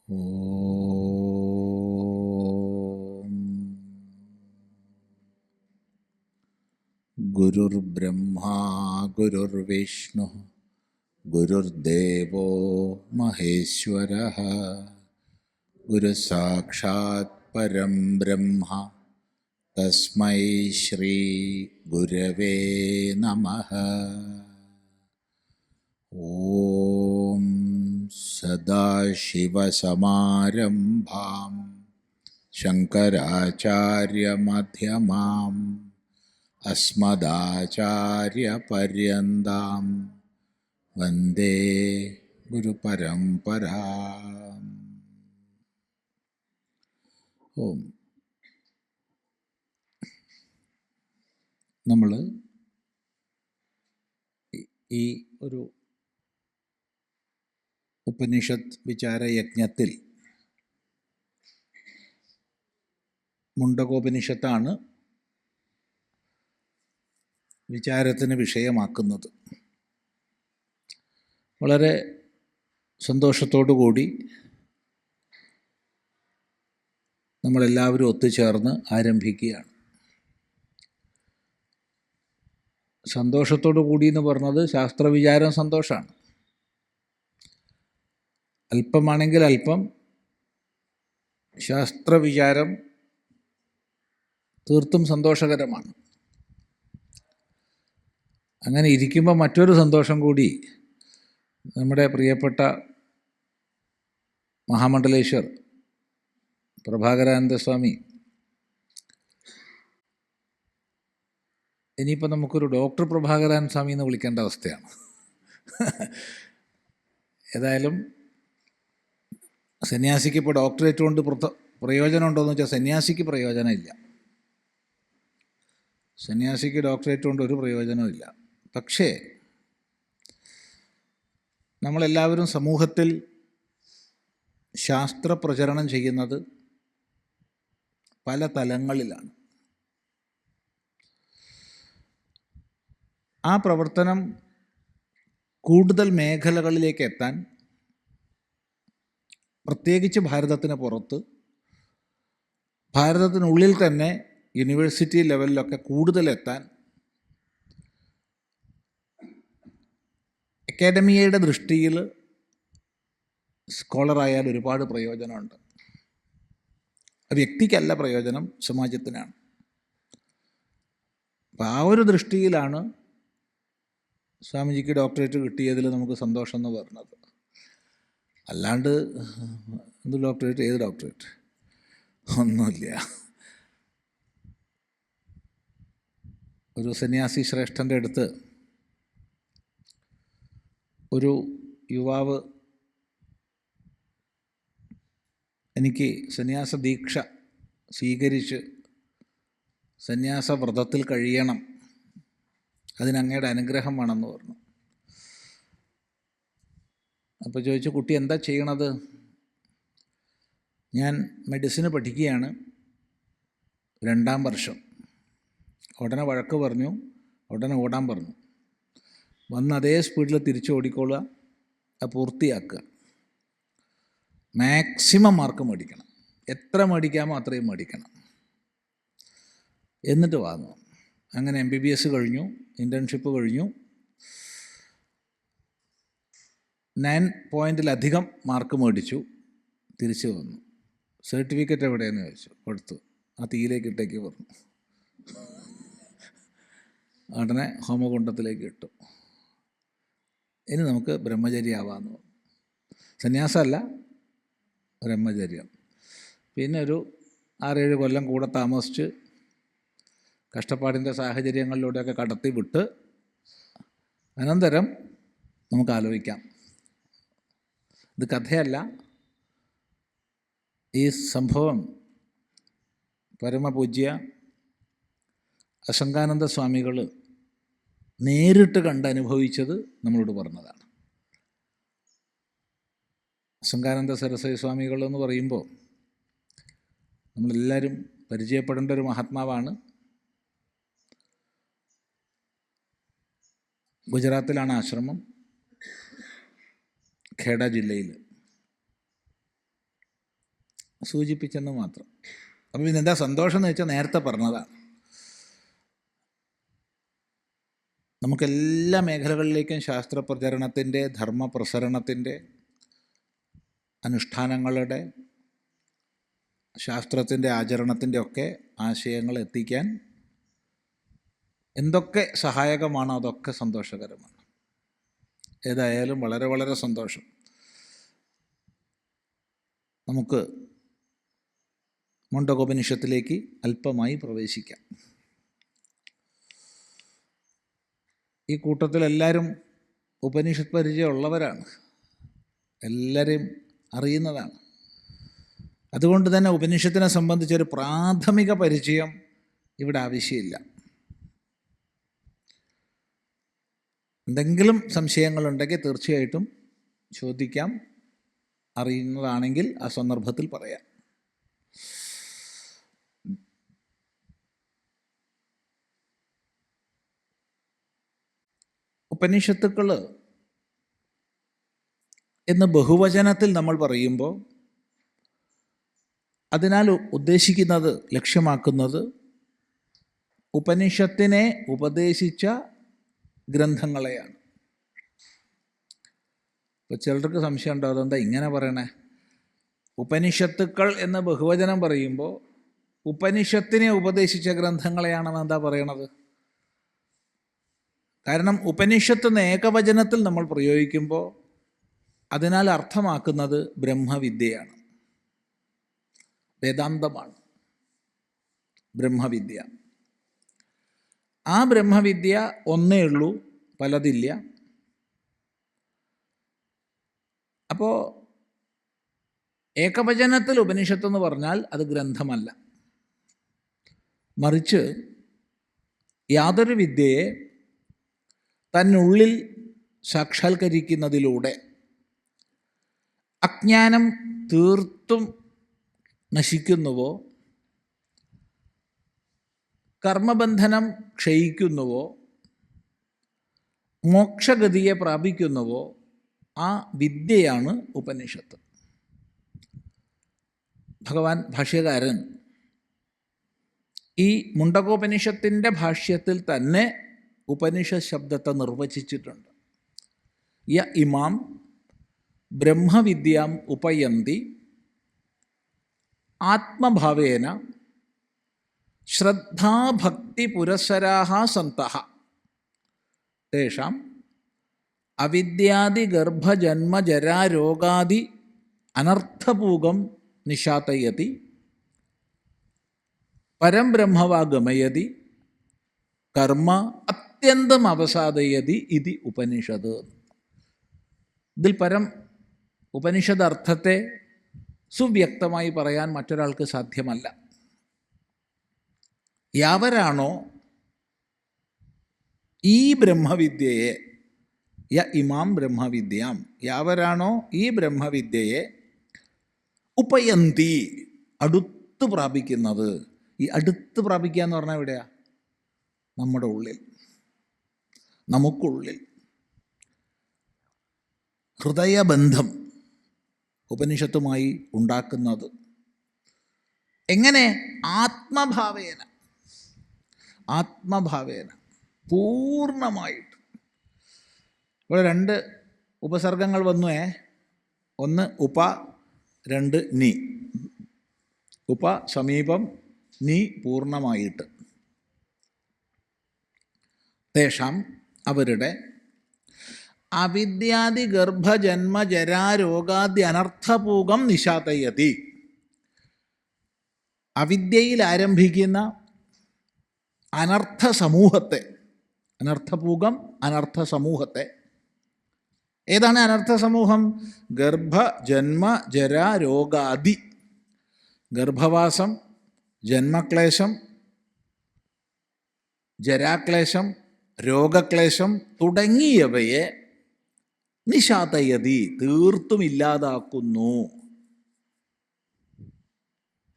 ഓം ഗുരുർബ്രഹ്മാ ഗുരുർവിഷ്ണു ഗുരുർദേവോ മഹേശ്വരഃ ഗുരുസാക്ഷാത് പരം ബ്രഹ്മ തസ്മൈ ശ്രീ ഗുരവേ നമഃ. ഓം സദാശിവസമാരംഭാം ശങ്കരാചാര്യമധ്യമാം അസ്മദാചാര്യപര്യന്താം വന്ദേ ഗുരുപരമ്പരാം. ഓം. നമ്മൾ ഈ ഒരു ഉപനിഷത്ത് വിചാരയജ്ഞത്തിൽ മുണ്ടകോപനിഷത്താണ് വിചാരത്തിന് വിഷയമാക്കുന്നത്. വളരെ സന്തോഷത്തോടു കൂടി നമ്മളെല്ലാവരും ഒത്തുചേർന്ന് ആരംഭിക്കുകയാണ്. സന്തോഷത്തോടു കൂടി എന്ന് പറഞ്ഞത് ശാസ്ത്രവിചാരം സന്തോഷമാണ്. അല്പമാണെങ്കിൽ അല്പം ശാസ്ത്രവിചാരം തീർത്തും സന്തോഷകരമാണ്. അങ്ങനെ ഇരിക്കുമ്പോൾ മറ്റൊരു സന്തോഷം കൂടി നമ്മുടെ പ്രിയപ്പെട്ട മഹാമണ്ഡലേശ്വർ പ്രഭാകരാനന്ദ സ്വാമി, ഇനിയിപ്പോൾ നമുക്കൊരു ഡോക്ടർ പ്രഭാകരാനന്ദ സ്വാമി എന്ന് വിളിക്കേണ്ട അവസ്ഥയാണ്. ഏതായാലും സന്യാസിക്ക് ഇപ്പോൾ ഡോക്ടറേറ്റ് കൊണ്ട് പ്രയോജനമുണ്ടോ എന്ന് വെച്ചാൽ സന്യാസിക്ക് പ്രയോജനമില്ല. സന്യാസിക്ക് ഡോക്ടറേറ്റ് കൊണ്ട് ഒരു പ്രയോജനമില്ല. പക്ഷേ നമ്മളെല്ലാവരും സമൂഹത്തിൽ ശാസ്ത്രപ്രചരണം ചെയ്യുന്നത് പല തലങ്ങളിലാണ്. ആ പ്രവർത്തനം കൂടുതൽ മേഖലകളിലേക്ക് എത്താൻ, പ്രത്യേകിച്ച് ഭാരതത്തിന് പുറത്ത്, ഭാരതത്തിനുള്ളിൽ തന്നെ യൂണിവേഴ്സിറ്റി ലെവലിലൊക്കെ കൂടുതൽ എത്താൻ അക്കാഡമിയുടെ ദൃഷ്ടിയിൽ സ്കോളറായാൽ ഒരുപാട് പ്രയോജനമുണ്ട്. വ്യക്തിക്കല്ല പ്രയോജനം, സമാജത്തിനാണ്. അപ്പം ആ ഒരു ദൃഷ്ടിയിലാണ് സ്വാമിജിക്ക് ഡോക്ടറേറ്റ് കിട്ടിയതിൽ നമുക്ക് സന്തോഷം എന്ന് പറഞ്ഞത്. അല്ലാണ്ട് എന്ത് ഡോക്ടറേറ്റ്, ഏത് ഡോക്ടറേറ്റ്, ഒന്നുമില്ല. ഒരു സന്യാസി ശ്രേഷ്ഠൻ്റെ അടുത്ത് ഒരു യുവാവ് എനിക്ക് സന്യാസ ദീക്ഷ സ്വീകരിച്ച് സന്യാസവ്രതത്തിൽ കഴിയണം, അതിനങ്ങയുടെ അനുഗ്രഹം വേണമെന്ന് പറഞ്ഞു. അപ്പോൾ ചോദിച്ചു, കുട്ടി എന്താ ചെയ്യണത്? ഞാൻ മെഡിസിന് പഠിക്കുകയാണ്, 2ാം വർഷം. ഉടനെ വഴക്ക് പറഞ്ഞു, ഉടനെ ഓടാൻ പറഞ്ഞു. വന്ന് അതേ സ്പീഡിൽ തിരിച്ച് ഓടിക്കൊള്ളുക, അത് പൂർത്തിയാക്കുക, മാക്സിമം മാർക്ക് മേടിക്കണം, എത്ര മേടിക്കാമോ അത്രയും മേടിക്കണം, എന്നിട്ട് വാങ്ങും. അങ്ങനെ MBBS കഴിഞ്ഞു, ഇൻറ്റേൺഷിപ്പ് കഴിഞ്ഞു, 9 പോയിൻറ്റിലധികം മാർക്ക് മേടിച്ചു, തിരിച്ചു വന്നു. സർട്ടിഫിക്കറ്റ് എവിടെയെന്ന് ചോദിച്ചു, കൊടുത്തു. ആ തീയിലേക്ക് ഇട്ടേക്ക് പറഞ്ഞു. ഉടനെ ഹോമകുണ്ടത്തിലേക്ക് ഇട്ടു. ഇനി നമുക്ക് ബ്രഹ്മചര്യാവാന്ന് പറഞ്ഞു. സന്യാസമല്ല, ബ്രഹ്മചര്യം. പിന്നെ ഒരു 6-7 കൊല്ലം കൂടെ താമസിച്ച് കഷ്ടപ്പാടിൻ്റെ സാഹചര്യങ്ങളിലൂടെയൊക്കെ കടത്തി വിട്ട് അനന്തരം നമുക്ക് ആലോചിക്കാം. ഇത് കഥയല്ല. ഈ സംഭവം പരമപൂജ്യ അശങ്കാനന്ദ സ്വാമികൾ നേരിട്ട് കണ്ടനുഭവിച്ചത് നമ്മളോട് പറഞ്ഞതാണ്. അശങ്കാനന്ദ സരസ്വതി സ്വാമികൾ എന്ന് പറയുമ്പോൾ നമ്മളെല്ലാവരും പരിചയപ്പെടേണ്ട ഒരു മഹാത്മാവാണ്. ഗുജറാത്തിലാണ് ആശ്രമം, ഖേഡ ജില്ലയിൽ. സൂചിപ്പിച്ചെന്ന് മാത്രം. അപ്പം ഇതെന്താ സന്തോഷം എന്ന് വെച്ചാൽ നേരത്തെ പറഞ്ഞതാണ്. നമുക്കെല്ലാ മേഖലകളിലേക്കും ശാസ്ത്ര പ്രചരണത്തിൻ്റെ, ധർമ്മ പ്രസരണത്തിൻ്റെ, അനുഷ്ഠാനങ്ങളുടെ, ശാസ്ത്രത്തിൻ്റെ ആചരണത്തിൻ്റെ ഒക്കെ ആശയങ്ങൾ എത്തിക്കാൻ എന്തൊക്കെ സഹായകമാണോ അതൊക്കെ സന്തോഷകരമാണ്. ഏതായാലും വളരെ വളരെ സന്തോഷം. നമുക്ക് മുണ്ടകോപനിഷത്തിലേക്ക് അല്പമായി പ്രവേശിക്കാം. ഈ കൂട്ടത്തിൽ എല്ലാവരും ഉപനിഷത്ത് പരിചയമുള്ളവരാണ്, എല്ലാവരെയും അറിയുന്നതാണ്. അതുകൊണ്ട് തന്നെ ഉപനിഷത്തിനെ സംബന്ധിച്ചൊരു പ്രാഥമിക പരിചയം ഇവിടെ ആവശ്യമില്ല. എന്തെങ്കിലും സംശയങ്ങളുണ്ടെങ്കിൽ തീർച്ചയായിട്ടും ചോദിക്കാം, അറിയുന്നതാണെങ്കിൽ ആ സന്ദർഭത്തിൽ പറയാം. ഉപനിഷത്തുക്കൾ എന്ന് ബഹുവചനത്തിൽ നമ്മൾ പറയുമ്പോൾ അതിനാൽ ഉദ്ദേശിക്കുന്നത്, ലക്ഷ്യമാക്കുന്നത് ഉപനിഷത്തിനെ ഉപദേശിച്ച ഗ്രന്ഥങ്ങളെയാണ്. ഇപ്പോൾ ചിലർക്ക് സംശയം ഉണ്ടോ, അതെന്താ ഇങ്ങനെ പറയണേ? ഉപനിഷത്തുക്കൾ എന്ന് ബഹുവചനം പറയുമ്പോൾ ഉപനിഷത്തിനെ ഉപദേശിച്ച ഗ്രന്ഥങ്ങളെയാണെന്ന് എന്താ പറയണത്? കാരണം ഉപനിഷത്ത് എന്ന ഏകവചനത്തിൽ നമ്മൾ പ്രയോഗിക്കുമ്പോൾ അതിനാൽ അർത്ഥമാക്കുന്നത് ബ്രഹ്മവിദ്യയാണ്, വേദാന്തമാണ് ബ്രഹ്മവിദ്യ. ആ ബ്രഹ്മവിദ്യ ഒന്നേ ഉള്ളൂ, പലതില്ല. അപ്പോൾ ഏകവചനത്തിൽ ഉപനിഷത്തെന്ന് പറഞ്ഞാൽ അത് ഗ്രന്ഥമല്ല, മറിച്ച് യാതൊരു വിദ്യയെ തന്നുള്ളിൽ സാക്ഷാത്കരിക്കുന്നതിലൂടെ അജ്ഞാനം തീർത്തും നശിക്കുന്നുവോ, കർമ്മബന്ധനം ക്ഷയിക്കുന്നുവോ, മോക്ഷഗതിയെ പ്രാപിക്കുന്നുവോ ആ വിദ്യയാണ് ഉപനിഷത്ത്. ഭഗവാൻ ഭാഷ്യകാരൻ ഈ മുണ്ടകോപനിഷത്തിൻ്റെ ഭാഷ്യത്തിൽ തന്നെ ഉപനിഷത്ത് ശബ്ദത്തെ നിർവചിച്ചിട്ടുണ്ട്. യ ഇമാം ബ്രഹ്മവിദ്യാം ഉപയന്തി ആത്മഭാവേന ശ്രദ്ധാഭക്തി പുരസ്സരാഹ സന്തഃ തേഷാം അവിദ്യാദി ഗർഭജന്മജരാരോഗാദി അനർത്ഥപൂകം നിശാതയതി പരം ബ്രഹ്മവാഗമയതി കർമ്മ അത്യന്തം അവസാദയതി ഇതി ഉപനിഷത്. ഇതിൽ പരം ഉപനിഷത് അർത്ഥത്തെ സുവ്യക്തമായി പറയാൻ മറ്റൊരാൾക്ക് സാധ്യമല്ല. യാവരാണോ ഈ ബ്രഹ്മവിദ്യയെ, യ ഇമാം ബ്രഹ്മവിദ്യാം, യാവരാണോ ഈ ബ്രഹ്മവിദ്യയെ ഉപയന്തി അടുത്ത് പ്രാപിക്കുന്നത്. ഈ അടുത്ത് പ്രാപിക്കുക എന്ന് പറഞ്ഞാൽ എവിടെയാ? നമ്മുടെ ഉള്ളിൽ, നമുക്കുള്ളിൽ ഹൃദയബന്ധം ഉപനിഷത്തുമായി ഉണ്ടാക്കുന്നത് എങ്ങനെ? ആത്മഭാവേന, ആത്മഭാവേന പൂർണ്ണമായിട്ട്. ഇവിടെ രണ്ട് ഉപസർഗങ്ങൾ വന്നു. ഒന്ന് ഉപ, രണ്ട് നി. ഉപ സമീപം, നി പൂർണ്ണമായിട്ട്. തേഷാം അവരുടെ അവിദ്യാദി ഗർഭജന്മ ജരാരോഗാദി അനർത്ഥപൂകം നിശാതയതി. അവിദ്യയിൽ ആരംഭിക്കുന്ന അനർത്ഥ സമൂഹത്തെ, അനർത്ഥപൂകം അനർത്ഥ സമൂഹത്തെ. ഏതാണ് അനർത്ഥ സമൂഹം? ഗർഭ ജന്മ ജരാരോഗാദി. ഗർഭവാസം, ജന്മക്ലേശം, ജരാക്ലേശം, രോഗക്ലേശം തുടങ്ങിയവയെ നിശാതയതി തീർത്തും ഇല്ലാതാക്കുന്നു.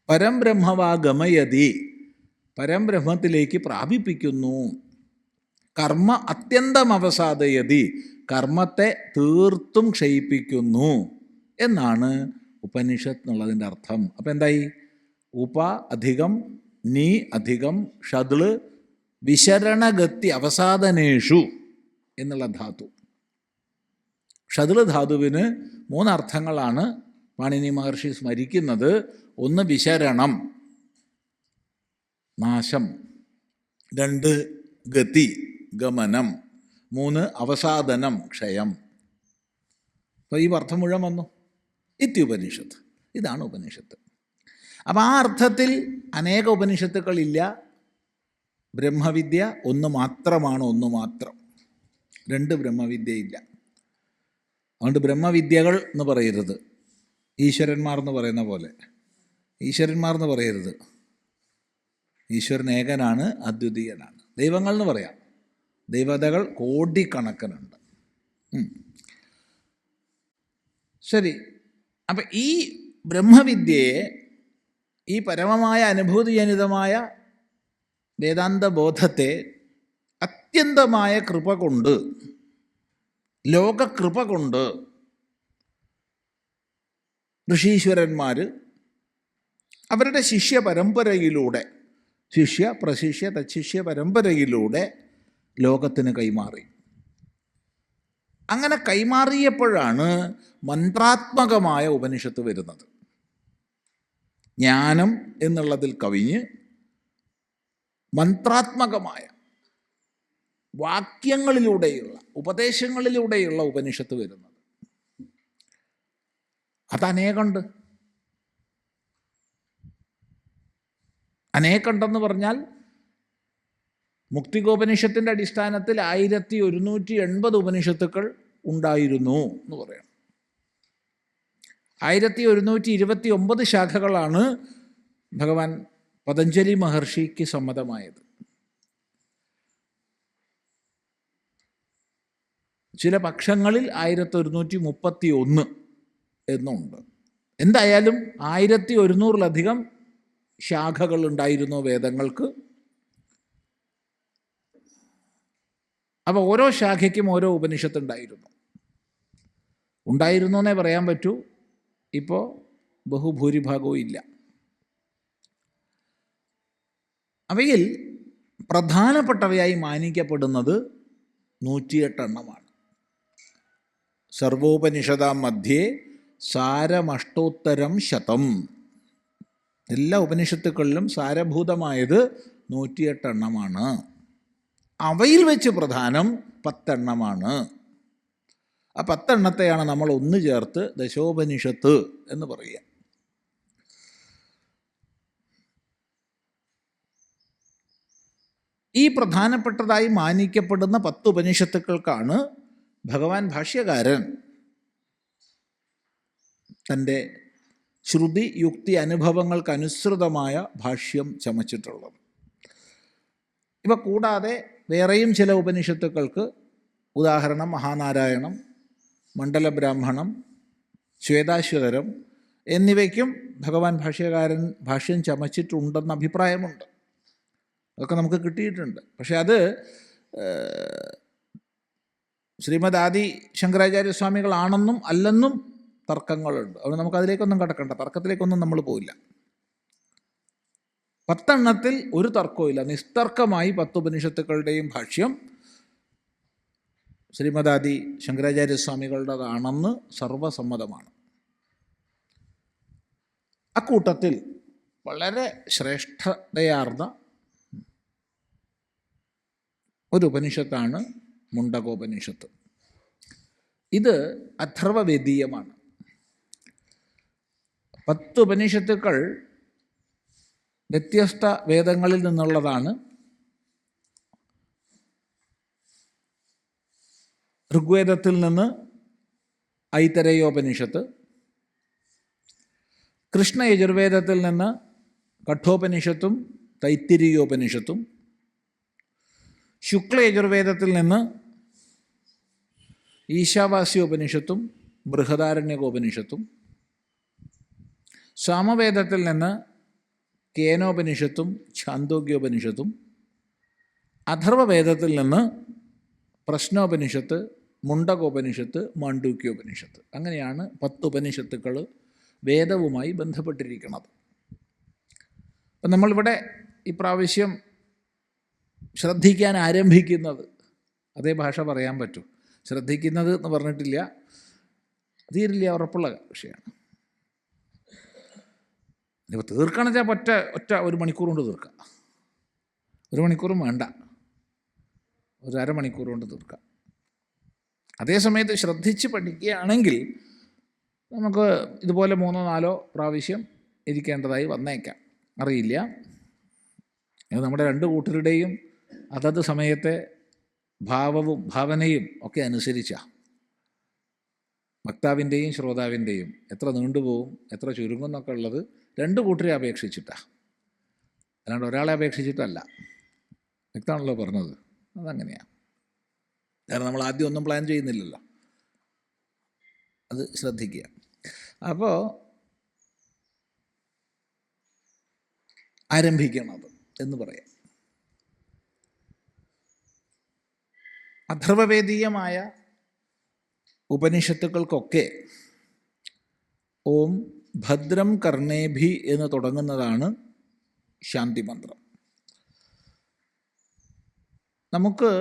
പരംബ്രഹ്മവാഗമയതി പരംബ്രഹ്മത്തിലേക്ക് പ്രാപിപ്പിക്കുന്നു. കർമ്മ അത്യന്തം അവസാദയതി കർമ്മത്തെ തീർത്തും ക്ഷയിപ്പിക്കുന്നു എന്നാണ് ഉപനിഷത്ത് എന്നുള്ളതിൻ്റെ അർത്ഥം. അപ്പം എന്തായി? ഉപ അധികം നീ അധികം ഷദ്ള് വിശരണഗത്തി അവസാദനേഷു എന്നുള്ള ധാതു. ഷദ്ള് ധാതുവിന് 3 അർത്ഥങ്ങളാണ് പാണിനി മഹർഷി സ്മരിക്കുന്നത്. 1 വിശരണം, നാശം. 2 ഗതി, ഗമനം. 3 അവസാദനം, ക്ഷയം. അപ്പോൾ ഈ അർത്ഥം മുഴുവൻ വന്നു. ഇത്യുപനിഷത്ത്. ഇതാണ് ഉപനിഷത്ത്. അപ്പം ആ അർത്ഥത്തിൽ അനേക ഉപനിഷത്തുക്കളില്ല. ബ്രഹ്മവിദ്യ 1 മാത്രമാണ്, 1 മാത്രം. 2 ബ്രഹ്മവിദ്യയില്ല. അതുകൊണ്ട് ബ്രഹ്മവിദ്യകൾ എന്ന് പറയരുത്. ഈശ്വരന്മാർ എന്ന് പറയുന്ന പോലെ ഈശ്വരന്മാർ എന്ന് പറയരുത്. ഈശ്വരൻ ഏകനാണ്, അദ്വിതീയനാണ്. ദൈവങ്ങൾ എന്ന് പറയാം. ദൈവതകൾ കോടിക്കണക്കിനുണ്ട്. ശരി. അപ്പം ഈ ബ്രഹ്മവിദ്യയെ, ഈ പരമമായ അനുഭൂതിജനിതമായ വേദാന്തബോധത്തെ അത്യന്തമായ കൃപ കൊണ്ട്, ലോകകൃപ കൊണ്ട് ഋഷീശ്വരന്മാർ അവരുടെ ശിഷ്യ പരമ്പരയിലൂടെ, ശിഷ്യ പ്രശിഷ്യ തച്ഛിഷ്യ പരമ്പരയിലൂടെ ലോകത്തിന് കൈമാറി. അങ്ങനെ കൈമാറിയപ്പോഴാണ് മന്ത്രാത്മകമായ ഉപനിഷത്ത് വരുന്നത്. ജ്ഞാനം എന്നുള്ളതിൽ കവിഞ്ഞ് മന്ത്രാത്മകമായ വാക്യങ്ങളിലൂടെയുള്ള, ഉപദേശങ്ങളിലൂടെയുള്ള ഉപനിഷത്ത് വരുന്നത്. അതനേകമുണ്ട്. അനേകമുണ്ടെന്ന് പറഞ്ഞാൽ മുക്തികോപനിഷത്തിൻ്റെ അടിസ്ഥാനത്തിൽ 1180 ഉപനിഷത്തുക്കൾ ഉണ്ടായിരുന്നു എന്ന് പറയാം. 1129 ശാഖകളാണ് ഭഗവാൻ പതഞ്ജലി മഹർഷിക്ക് സമ്മതമായത്. ചില പക്ഷങ്ങളിൽ 1131 എന്നുണ്ട്. എന്തായാലും 1100-ലധികം ശാഖകൾ ഉണ്ടായിരുന്നു വേദങ്ങൾക്ക്. അപ്പോൾ ഓരോ ശാഖയ്ക്കും ഓരോ ഉപനിഷത്ത് ഉണ്ടായിരുന്നു എന്നേ പറയാൻ പറ്റൂ. ഇപ്പോൾ ബഹുഭൂരിഭാഗവും ഇല്ല. അവയിൽ പ്രധാനപ്പെട്ടവയായി മാനിക്കപ്പെടുന്നത് 108 എണ്ണമാണ്. സർവോപനിഷദാം മധ്യേ സാരമഷ്ടോത്തരം ശതം. എല്ലാ ഉപനിഷത്തുക്കളിലും സാരഭൂതമായത് 108 എണ്ണമാണ്. അവയിൽ വെച്ച് പ്രധാനം 10 എണ്ണമാണ്. ആ 10 എണ്ണത്തെയാണ് നമ്മൾ ഒന്ന് ചേർത്ത് ദശോപനിഷത്ത് എന്ന് പറയുക. ഈ പ്രധാനപ്പെട്ടതായി മാനിക്കപ്പെടുന്ന 10 ഉപനിഷത്തുക്കൾക്കാണ് ഭഗവാൻ ഭാഷ്യകാരൻ തൻ്റെ ശ്രുതി യുക്തി അനുഭവങ്ങൾക്കനുസൃതമായ ഭാഷ്യം ചമച്ചിട്ടുള്ളത്. ഇവ കൂടാതെ വേറെയും ചില ഉപനിഷത്തുക്കൾക്ക്, ഉദാഹരണം മഹാനാരായണം, മണ്ഡലബ്രാഹ്മണം, ശ്വേതാശ്വതരം എന്നിവയ്ക്കും ഭഗവാൻ ഭാഷ്യകാരൻ ഭാഷ്യം ചമച്ചിട്ടുണ്ടെന്ന അഭിപ്രായമുണ്ട്. അതൊക്കെ നമുക്ക് കിട്ടിയിട്ടുണ്ട്. പക്ഷെ അത് ശ്രീമദ് ആദി ശങ്കരാചാര്യസ്വാമികളാണെന്നും അല്ലെന്നും തർക്കങ്ങളുണ്ട്. അതുകൊണ്ട് നമുക്കതിലേക്കൊന്നും കടക്കണ്ട, തർക്കത്തിലേക്കൊന്നും നമ്മൾ പോയില്ല. 10 എണ്ണത്തിൽ ഒരു തർക്കവുമില്ല. നിസ്തർക്കമായി 10 ഉപനിഷത്തുക്കളുടെയും ഭാഷ്യം ശ്രീമദ് ആദി ശങ്കരാചാര്യസ്വാമികളുടേതാണെന്ന് സർവസമ്മതമാണ്. അക്കൂട്ടത്തിൽ വളരെ ശ്രേഷ്ഠതയാർന്ന ഒരു ഉപനിഷത്താണ് മുണ്ടകോപനിഷത്ത്. ഇത് അഥർവവേദീയമാണ്. 10 ഉപനിഷത്തുക്കൾ വ്യത്യസ്ത വേദങ്ങളിൽ നിന്നുള്ളതാണ്. ഋഗ്വേദത്തിൽ നിന്ന് ഐതരേയോപനിഷത്ത്, കൃഷ്ണയജുർവേദത്തിൽ നിന്ന് കഠോപനിഷത്തും തൈത്തിരീയോപനിഷത്തും, ശുക്ലയജുർവേദത്തിൽ നിന്ന് ഈശാവാസ്യോപനിഷത്തും ബൃഹദാരണ്യകോപനിഷത്തും, സാമവേദത്തിൽ നിന്ന് കേനോപനിഷത്തും ഛാന്തോഗ്യോപനിഷത്തും, അഥർവവേദത്തിൽ നിന്ന് പ്രശ്നോപനിഷത്ത്, മുണ്ടകോപനിഷത്ത്, മാണ്ഡൂക്യോപനിഷത്ത്. അങ്ങനെയാണ് 10 ഉപനിഷത്തുക്കൾ വേദവുമായി ബന്ധപ്പെട്ടിരിക്കുന്നത്. അപ്പം നമ്മളിവിടെ ഇപ്രാവശ്യം ശ്രദ്ധിക്കാൻ ആരംഭിക്കുന്നത്, അതേ ഭാഷ പറയാൻ പറ്റൂ, ശ്രദ്ധിക്കുന്നത് എന്ന് പറഞ്ഞിട്ടില്ല, തീരില്ല, ഉറപ്പുള്ള വിഷയമാണ്. ഇപ്പോൾ തീർക്കണം വെച്ചാൽ ഒറ്റ 1 മണിക്കൂർ കൊണ്ട് തീർക്കാം. 1 മണിക്കൂറും വേണ്ട, ഒരു അരമണിക്കൂർ കൊണ്ട് തീർക്കാം. അതേസമയത്ത് ശ്രദ്ധിച്ച് പഠിക്കുകയാണെങ്കിൽ നമുക്ക് ഇതുപോലെ 3-4 പ്രാവശ്യം ഇരിക്കേണ്ടതായി വന്നേക്കാം, അറിയില്ല. അത് നമ്മുടെ 2 കൂട്ടരുടെയും അതത് സമയത്തെ ഭാവവും ഭാവനയും ഒക്കെ അനുസരിച്ചാണ്. വക്താവിൻ്റെയും ശ്രോതാവിൻ്റെയും എത്ര നീണ്ടുപോകും എത്ര ചുരുങ്ങും എന്നൊക്കെ ഉള്ളത് 2 കൂട്ടരെ അപേക്ഷിച്ചിട്ടാണ്, അല്ലാണ്ട് ഒരാളെ അപേക്ഷിച്ചിട്ടല്ല. വ്യക്തമാണല്ലോ പറഞ്ഞത്. അതങ്ങനെയാണ്. കാരണം നമ്മൾ ആദ്യം ഒന്നും പ്ലാൻ ചെയ്യുന്നില്ലല്ലോ, അത് ശ്രദ്ധിക്കുക. അപ്പോൾ ആരംഭിക്കണത് എന്ന് പറയാം. അഥർവവേദീയമായ ഉപനിഷത്തുക്കൾക്കൊക്കെ ഓം ഭദ്രം കർണേഭി എന്ന് തുടങ്ങുന്നതാണ് ശാന്തി മന്ത്രം. നമുക്ക്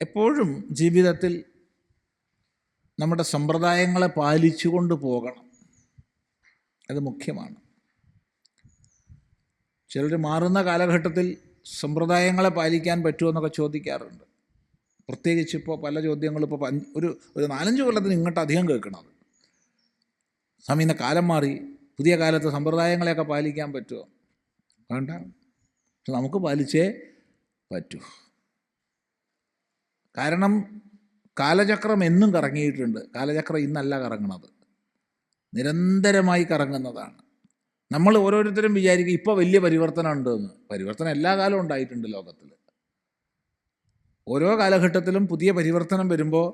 എപ്പോഴും ജീവിതത്തിൽ നമ്മുടെ സമ്പ്രദായങ്ങളെ പാലിച്ചുകൊണ്ട് പോകണം, അത് മുഖ്യമാണ്. ചിലർ മാറുന്ന കാലഘട്ടത്തിൽ സമ്പ്രദായങ്ങളെ പാലിക്കാൻ പറ്റുമോ എന്നൊക്കെ ചോദിക്കാറുണ്ട്. പ്രത്യേകിച്ച് ഇപ്പോൾ പല ചോദ്യങ്ങളും ഇപ്പോൾ ഒരു 4-5 കൊല്ലത്തിന് ഇങ്ങോട്ട് അധികം കേൾക്കണത്, സ്വാമീനെ കാലം മാറി, പുതിയ കാലത്ത് സമ്പ്രദായങ്ങളെയൊക്കെ പാലിക്കാൻ പറ്റുമോ? വേണ്ട, പക്ഷെ നമുക്ക് പാലിച്ചേ പറ്റൂ. കാരണം കാലചക്രം എന്നും കറങ്ങിയിട്ടുണ്ട്. കാലചക്രം ഇന്നല്ല കറങ്ങണത്, നിരന്തരമായി കറങ്ങുന്നതാണ്. നമ്മൾ ഓരോരുത്തരും വിചാരിക്കും ഇപ്പോൾ വലിയ പരിവർത്തനം ഉണ്ടെന്ന്. പരിവർത്തനം എല്ലാ കാലവും ഉണ്ടായിട്ടുണ്ട് ലോകത്തിൽ. ഓരോ കാലഘട്ടത്തിലും പുതിയ പരിവർത്തനം വരുമ്പോൾ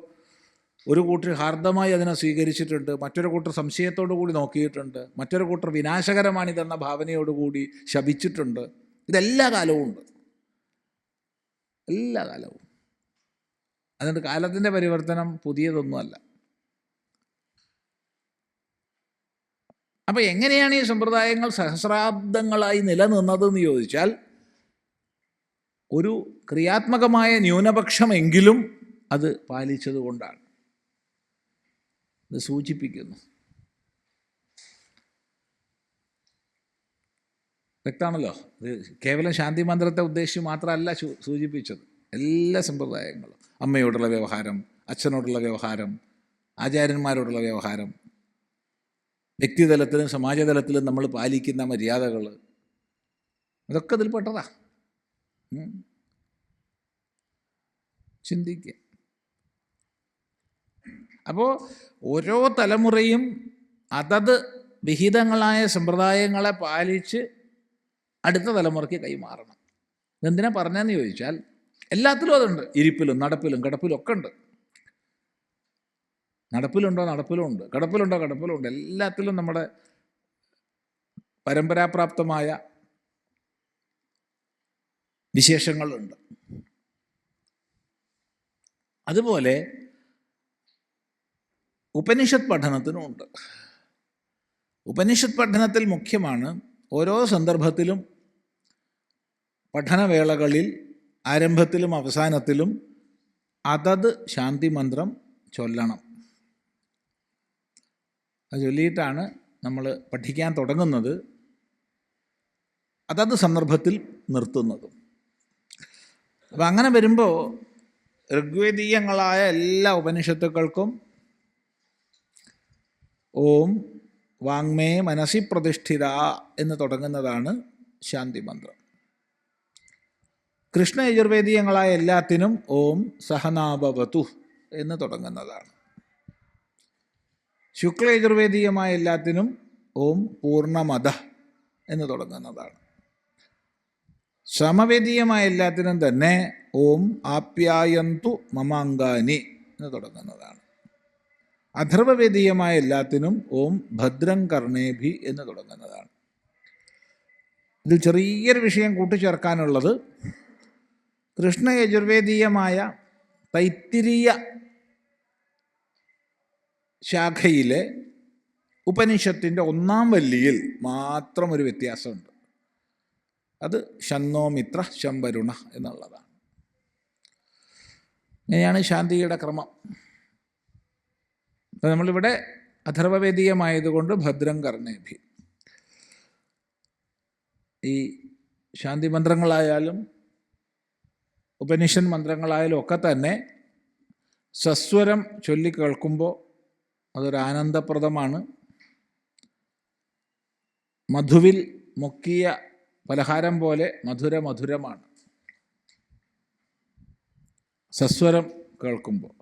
ഒരു കൂട്ടർ ഹാർദമായി അതിനെ സ്വീകരിച്ചിട്ടുണ്ട്, മറ്റൊരു കൂട്ടർ സംശയത്തോടു കൂടി നോക്കിയിട്ടുണ്ട്, മറ്റൊരു കൂട്ടർ വിനാശകരമാണിതെന്ന ഭാവനയോടുകൂടി ശപിച്ചിട്ടുണ്ട്. ഇതെല്ലാ കാലവും ഉണ്ട്, എല്ലാ കാലവും. അതുകൊണ്ട് കാലത്തിൻ്റെ പരിവർത്തനം പുതിയതൊന്നുമല്ല. അപ്പോൾ എങ്ങനെയാണ് ഈ സമ്പ്രദായങ്ങൾ സഹസ്രാബ്ദങ്ങളായി നിലനിന്നതെന്ന് ചോദിച്ചാൽ ഒരു ക്രിയാത്മകമായ ന്യൂനപക്ഷമെങ്കിലും അത് പാലിച്ചതുകൊണ്ടാണ്. ഇത് സൂചിപ്പിക്കുന്നു. വ്യക്തമാണല്ലോ. ഇത് കേവലം ശാന്തി മന്ത്രത്തെ ഉദ്ദേശിച്ച് മാത്രമല്ല സൂചിപ്പിച്ചത്. എല്ലാ സമ്പ്രദായങ്ങളും, അമ്മയോടുള്ള വ്യവഹാരം, അച്ഛനോടുള്ള വ്യവഹാരം, ആചാര്യന്മാരോടുള്ള വ്യവഹാരം, വ്യക്തിതലത്തിലും സമാജതലത്തിലും നമ്മൾ പാലിക്കുന്ന മര്യാദകൾ, അതൊക്കെ ഇതിൽപ്പെട്ടതാ. ചിന്തിക്കുക. അപ്പോൾ ഓരോ തലമുറയും അതത് വിഹിതങ്ങളായ സമ്പ്രദായങ്ങളെ പാലിച്ച് അടുത്ത തലമുറയ്ക്ക് കൈമാറണം. ഇതെന്തിനാ പറഞ്ഞതെന്ന് ചോദിച്ചാൽ എല്ലാത്തിലും അതുണ്ട്. ഇരിപ്പിലും നടപ്പിലും കിടപ്പിലും ഒക്കെ ഉണ്ട്. നടപ്പിലുണ്ടോ നടപ്പിലും ഉണ്ട്, കിടപ്പിലുണ്ടോ കിടപ്പിലും ഉണ്ട്. എല്ലാത്തിലും നമ്മുടെ പരമ്പരാപ്രാപ്തമായ വിശേഷങ്ങളുണ്ട്. അതുപോലെ ഉപനിഷത്ത് പഠനത്തിനുമുണ്ട്. ഉപനിഷത്ത് പഠനത്തിൽ മുഖ്യമാണ് ഓരോ സന്ദർഭത്തിലും പഠനവേളകളിൽ ആരംഭത്തിലും അവസാനത്തിലും അതത് ശാന്തി മന്ത്രം ചൊല്ലണം. അത് ചൊല്ലിയിട്ടാണ് നമ്മൾ പഠിക്കാൻ തുടങ്ങുന്നത്, അതത് സന്ദർഭത്തിൽ നിർത്തുന്നതും. അപ്പം അങ്ങനെ വരുമ്പോൾ ഋഗ്വേദീയങ്ങളായ എല്ലാ ഉപനിഷത്തുക്കൾക്കും ഓം വാങ്മേ മനസി പ്രതിഷ്ഠിത എന്ന് തുടങ്ങുന്നതാണ് ശാന്തി മന്ത്രം. കൃഷ്ണ യജുർവേദീയങ്ങളായ എല്ലാത്തിനും ഓം സഹനാഭവതു എന്ന് തുടങ്ങുന്നതാണ്. ശുക്ല യജുർവേദീയമായ എല്ലാത്തിനും ഓം പൂർണ്ണമദ എന്ന് തുടങ്ങുന്നതാണ്. സമവേദീയമായ എല്ലാത്തിനും തന്നെ ഓം ആപ്യായന്തു മമാങ്കാനി എന്ന് തുടങ്ങുന്നതാണ്. അഥർവവേദീയമായ എല്ലാത്തിനും ഓം ഭദ്രം കർണേഭി എന്ന് തുടങ്ങുന്നതാണ്. ഇതിൽ ചെറിയൊരു വിഷയം കൂട്ടിച്ചേർക്കാനുള്ളത്, കൃഷ്ണ യജുർവേദീയമായ തൈത്തിരീയ ശാഖയിലെ ഉപനിഷത്തിൻ്റെ 1-ാം വല്ലിയിൽ മാത്രം ഒരു വ്യത്യാസമുണ്ട്. അത് ശന്നോ മിത്ര ശംവരുണ എന്നുള്ളതാണ്. ഇങ്ങനെയാണ് ശാന്തിയുടെ ക്രമം. അപ്പം നമ്മളിവിടെ അഥർവവേദീയമായതുകൊണ്ട് ഭദ്രം കർണേഭി. ഈ ശാന്തി മന്ത്രങ്ങളായാലും ഉപനിഷത് മന്ത്രങ്ങളായാലും ഒക്കെ തന്നെ സസ്വരം ചൊല്ലിക്കേൾക്കുമ്പോൾ അതൊരു ആനന്ദപ്രദമാണ്. മധുവിൽ മുക്കിയ പലഹാരം പോലെ മധുരമാണ് സസ്വരം കേൾക്കുമ്പോൾ.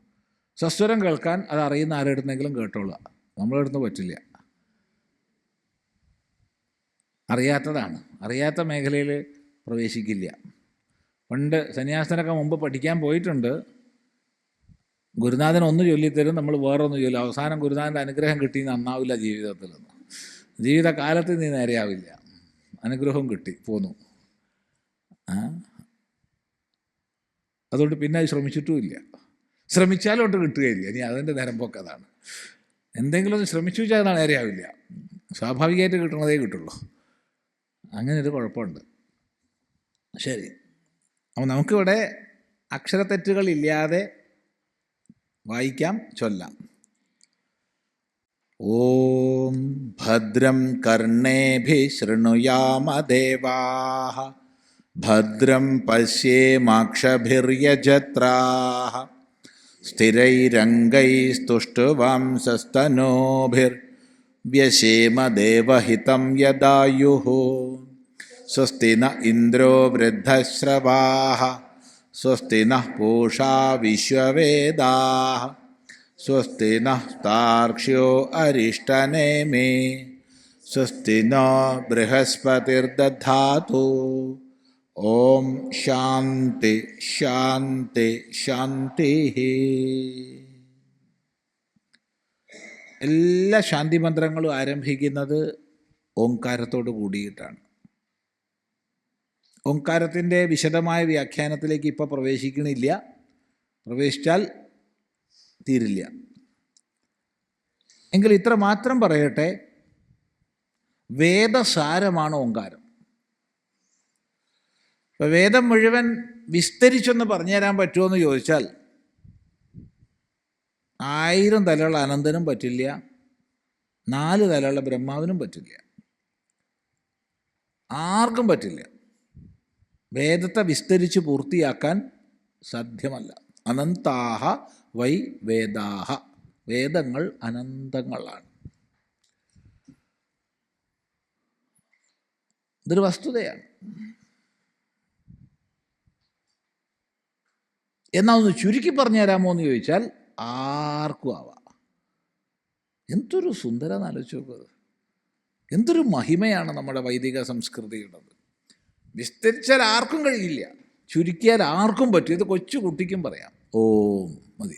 സസ്വരം കേൾക്കാൻ അത് അറിയുന്ന ആരെടുത്തെങ്കിലും കേട്ടോളുക, നമ്മളെടുത്ത് പറ്റില്ല. അറിയാത്തതാണ്, അറിയാത്ത മേഖലയിൽ പ്രവേശിക്കില്ല. പണ്ട് സന്യാസനൊക്കെ മുമ്പ് പഠിക്കാൻ പോയിട്ടുണ്ട്. ഗുരുനാഥൻ ഒന്ന് ചൊല്ലിത്തരും, നമ്മൾ വേറൊന്ന് ചൊല്ലും. അവസാനം ഗുരുനാഥൻ്റെ അനുഗ്രഹം കിട്ടി നന്നാവില്ല ജീവിതത്തിൽ. ജീവിതകാലത്ത് നീ നേരെയാവില്ല. അനുഗ്രഹവും കിട്ടി പോന്നു. അതുകൊണ്ട് പിന്നെ അത് ശ്രമിച്ചിട്ടുമില്ല. ശ്രമിച്ചാലും ഒട്ട് കിട്ടുകയില്ല. ഇനി അതിൻ്റെ നേരം പോക്കതാണ്. എന്തെങ്കിലും ഒന്ന് ശ്രമിച്ചു വെച്ചാൽ അത് നേരെയാവില്ല. സ്വാഭാവികമായിട്ട് കിട്ടുന്നതേ കിട്ടുള്ളൂ. അങ്ങനെ ഒരു കുഴപ്പമുണ്ട്. ശരി, അപ്പോൾ നമുക്കിവിടെ അക്ഷരത്തെറ്റുകളില്ലാതെ വായിക്കാം, ചൊല്ലാം. ഓം ഭദ്രം കർണേഭിഃ ശൃണുയാമ ദേവാഃ ഭദ്രം പശ്യേമാക്ഷഭിർയജത്രാഃ സ്ഥിരൈരംഗൈസ്തുഷ്ടുവാംസസ്തനൂഭിർവ്യശേമ ദേവഹിതം യദായുഃ സ്വസ്തി ന ഇന്ദ്രോ വൃദ്ധശ്രവാഃ സ്വസ്തി നഃ പൂഷാ വിശ്വവേദാഃ സ്വസ്തി നഃ താർക്ഷ്യോ അരിഷ്ടനേമി സ്വസ്തി നോ ബൃഹസ്പതിർദധാതു. ഓം ശാന്തി ശാന്തി ശാന്തി. എല്ലാ ശാന്തി മന്ത്രങ്ങളും ആരംഭിക്കുന്നത് ഓംകാരത്തോട് കൂടിയിട്ടാണ്. ഓംകാരത്തിൻ്റെ വിശദമായ വ്യാഖ്യാനത്തിലേക്ക് ഇപ്പോൾ പ്രവേശിക്കണില്ല. പ്രവേശിച്ചാൽ തീരില്ല. എങ്കിൽ ഇത്ര മാത്രം പറയട്ടെ, വേദസാരമാണ് ഓംകാരം. ഇപ്പം വേദം മുഴുവൻ വിസ്തരിച്ചൊന്ന് പറഞ്ഞു തരാൻ പറ്റുമോ എന്ന് ചോദിച്ചാൽ 1000 തലയുള്ള അനന്തനും പറ്റില്ല, 4 തലയുള്ള ബ്രഹ്മാവിനും പറ്റില്ല, ആർക്കും പറ്റില്ല. വേദത്തെ വിസ്തരിച്ച് പൂർത്തിയാക്കാൻ സാധ്യമല്ല. അനന്താഹ വൈ വേദാഹ, വേദങ്ങൾ അനന്തങ്ങളാണ്. ഇതൊരു വസ്തുതയാണ്. എന്നാൽ ഒന്ന് ചുരുക്കി പറഞ്ഞു തരാമോ എന്ന് ചോദിച്ചാൽ ആർക്കും ആവാം. എന്തൊരു സുന്ദരം ആലോചിച്ച് നോക്കുക. എന്തൊരു മഹിമയാണ് നമ്മുടെ വൈദിക സംസ്കൃതിയുള്ളത്. വിസ്തരിച്ചാൽ ആർക്കും കഴിയില്ല, ചുരുക്കിയാൽ ആർക്കും പറ്റും. ഇത് കൊച്ചു കുട്ടിക്കും പറയാം. ഓം മതി,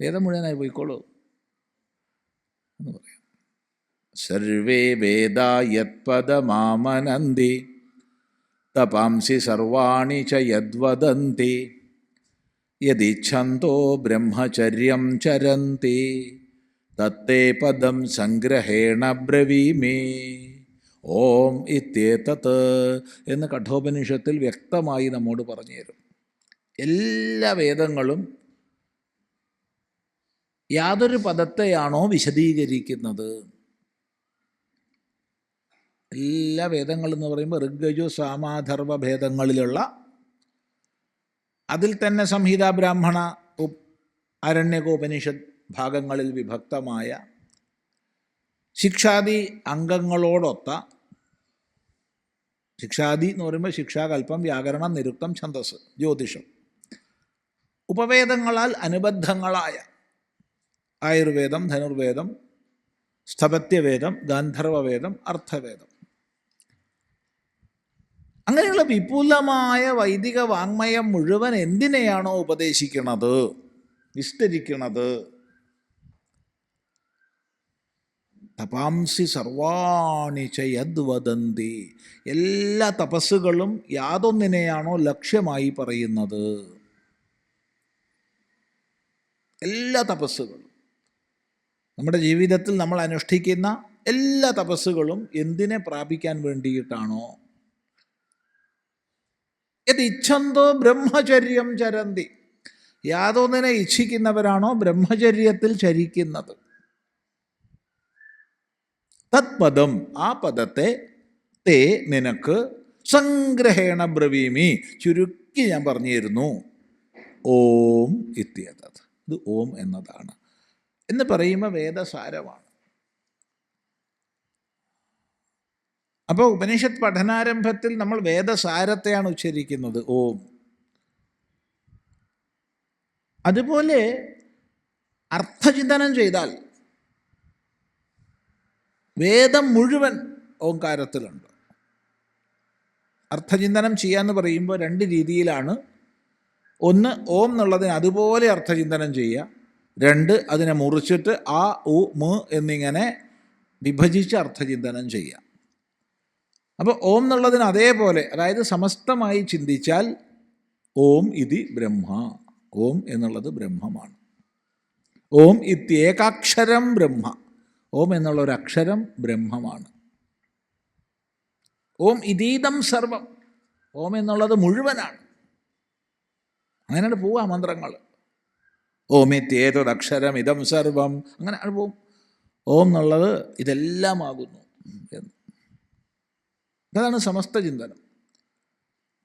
വേദം മുഴുവനായി പോയിക്കോളൂ എന്ന് പറയാം. സർവേ വേദാ യത്പദമാമനന്തി തപാംസി സർവാണി ച യദ്വദന്തി യദിച്ഛന്തോ ബ്രഹ്മചര്യം ചരന്തി തത്തേ പദം സംഗ്രഹേണ ബ്രവീമി. ഓം ഇത്യേതത് എന്ന് കഠോപനിഷത്തിൽ വ്യക്തമായി നമ്മോട് പറഞ്ഞു തരും. എല്ലാ വേദങ്ങളും യാതൊരു പദത്തെയാണോ വിശദീകരിക്കുന്നത്, എല്ലാ വേദങ്ങൾ എന്ന് പറയുമ്പോൾ ഋഗ്യജു സാമാധർവ ഭേദങ്ങളിലുള്ള, അതിൽ തന്നെ സംഹിത ബ്രാഹ്മണ അരണ്യകോപനിഷത്ത് ഭാഗങ്ങളിൽ വിഭക്തമായ ശിക്ഷാദി അംഗങ്ങളോടൊത്ത, ശിക്ഷാദി എന്ന് പറയുമ്പോൾ ശിക്ഷാകൽപ്പം, വ്യാകരണം, നിരുക്തം, ഛന്ദസ്, ജ്യോതിഷം, ഉപവേദങ്ങളാൽ അനുബദ്ധങ്ങളായ ആയുർവേദം, ധനുർവേദം, സ്ഥപത്യവേദം, ഗാന്ധർവവേദം, അർത്ഥവേദം, അങ്ങനെയുള്ള വിപുലമായ വൈദിക വാങ്മയം മുഴുവൻ എന്തിനെയാണോ ഉപദേശിക്കുന്നത്, വിസ്തരിക്കുന്നത്, തപാംസി സർവാണി ച യദ്വദന്തി, എല്ലാ തപസ്സുകളും യാതൊന്നിനെയാണോ ലക്ഷ്യമായി പറയുന്നത്, എല്ലാ തപസ്സുകളും നമ്മുടെ ജീവിതത്തിൽ നമ്മൾ അനുഷ്ഠിക്കുന്ന എല്ലാ തപസ്സുകളും എന്തിനെ പ്രാപിക്കാൻ വേണ്ടിയിട്ടാണോ? യത് ഇച്ഛന്തോ ബ്രഹ്മചര്യം ചരന്തി, യാതൊന്നിനെ ഇച്ഛിക്കുന്നവരാണോ ബ്രഹ്മചര്യത്തിൽ ചരിക്കുന്നത്. തത്പദം, ആ പദത്തെ തേ നിനക്ക് സംഗ്രഹേണ ബ്രവീമി, ചുരുക്കി ഞാൻ പറഞ്ഞു തരുന്നു. ഓം ഇത്യതത്, ഇത് ഓം എന്നതാണ് എന്ന് പറയുമ്പോൾ വേദസാരമാണ്. അപ്പോൾ ഉപനിഷത്ത് പഠനാരംഭത്തിൽ നമ്മൾ വേദസാരത്തെയാണ് ഉച്ചരിക്കുന്നത്, ഓം. അതുപോലെ അർത്ഥചിന്തനം ചെയ്താൽ വേദം മുഴുവൻ ഓംകാരത്തിലുണ്ട്. അർത്ഥചിന്തനം ചെയ്യാന്ന് പറയുമ്പോൾ രണ്ട് രീതിയിലാണ്. ഒന്ന്, ഓം എന്നുള്ളതിന് അതുപോലെ അർത്ഥചിന്തനം ചെയ്യുക. രണ്ട്, അതിനെ മുറിച്ചിട്ട് ആ, ഉ, മ എന്നിങ്ങനെ വിഭജിച്ച് അർത്ഥചിന്തനം ചെയ്യുക. അപ്പോൾ ഓം എന്നുള്ളതിന് അതേപോലെ, അതായത് സമസ്തമായി ചിന്തിച്ചാൽ ഓം ഇതി ബ്രഹ്മ, ഓം എന്നുള്ളത് ബ്രഹ്മമാണ്. ഓം ഇത്യേകാക്ഷരം ബ്രഹ്മ, ഓം എന്നുള്ള ഒരു അക്ഷരം ബ്രഹ്മമാണ്. ഓം ഇതീദം സർവം, ഓം എന്നുള്ളത് മുഴുവനാണ്. അങ്ങനെയാണ് പോവുക മന്ത്രങ്ങൾ. ഓമിത്യേതത് അക്ഷരം ഇതം സർവം, അങ്ങനെ പോവും. ഓം എന്നുള്ളത് ഇതെല്ലാമാകുന്നു എന്ന്. അതാണ് സമസ്ത ചിന്തനം.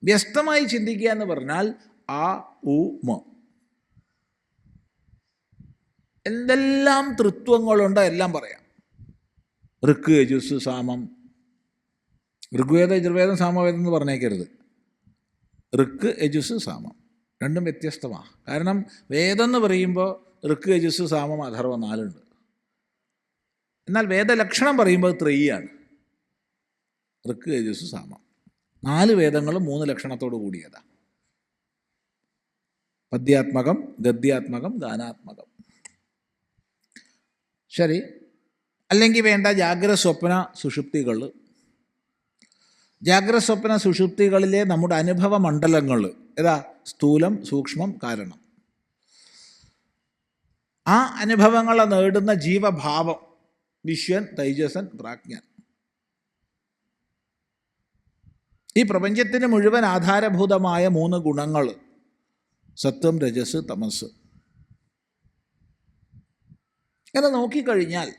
വ്യസ്തമായി ചിന്തിക്കുക എന്ന് പറഞ്ഞാൽ ആ, ഉ, മ, എന്തെല്ലാം തൃത്വങ്ങളുണ്ടോ എല്ലാം പറയാം. ഋക്ക്, യജുസ്, സാമം. ഋഗ്വേദം, യജുർവേദം, സാമവേദം എന്ന് പറഞ്ഞേക്കരുത്. ഋക്ക്, യജുസ്, സാമം രണ്ടും വ്യത്യസ്തമാണ്. കാരണം വേദം എന്ന് പറയുമ്പോൾ ഋക്ക്, യജുസ്, സാമം, അഥർവം 4 ഉണ്ട്. എന്നാൽ വേദലക്ഷണം പറയുമ്പോൾ ത്രയിയാണ്. ഋക്ക്, യജുസ്, സാമം 4 വേദങ്ങളും 3 ലക്ഷണത്തോട് കൂടിയതാണ്. പദ്യാത്മകം, ഗദ്യാത്മകം, ഗാനാത്മകം. ശരി. അല്ലെങ്കിൽ വേണ്ട ജാഗ്രത, സ്വപ്ന, സുഷുപ്തികൾ. ജാഗ്രത, സ്വപ്ന, സുഷുപ്തികളിലെ നമ്മുടെ അനുഭവ മണ്ഡലങ്ങൾ ഏതാ? സ്ഥൂലം, സൂക്ഷ്മം, കാരണം. ആ അനുഭവങ്ങളെ നേടുന്ന ജീവഭാവം വിശ്വൻ, തൈജസൻ, പ്രാജ്ഞൻ. ഈ പ്രപഞ്ചത്തിന് മുഴുവൻ ആധാരഭൂതമായ 3 ഗുണങ്ങൾ: സത്വം, രജസ്, തമസ്. ഇങ്ങനെ നോക്കിക്കഴിഞ്ഞാൽ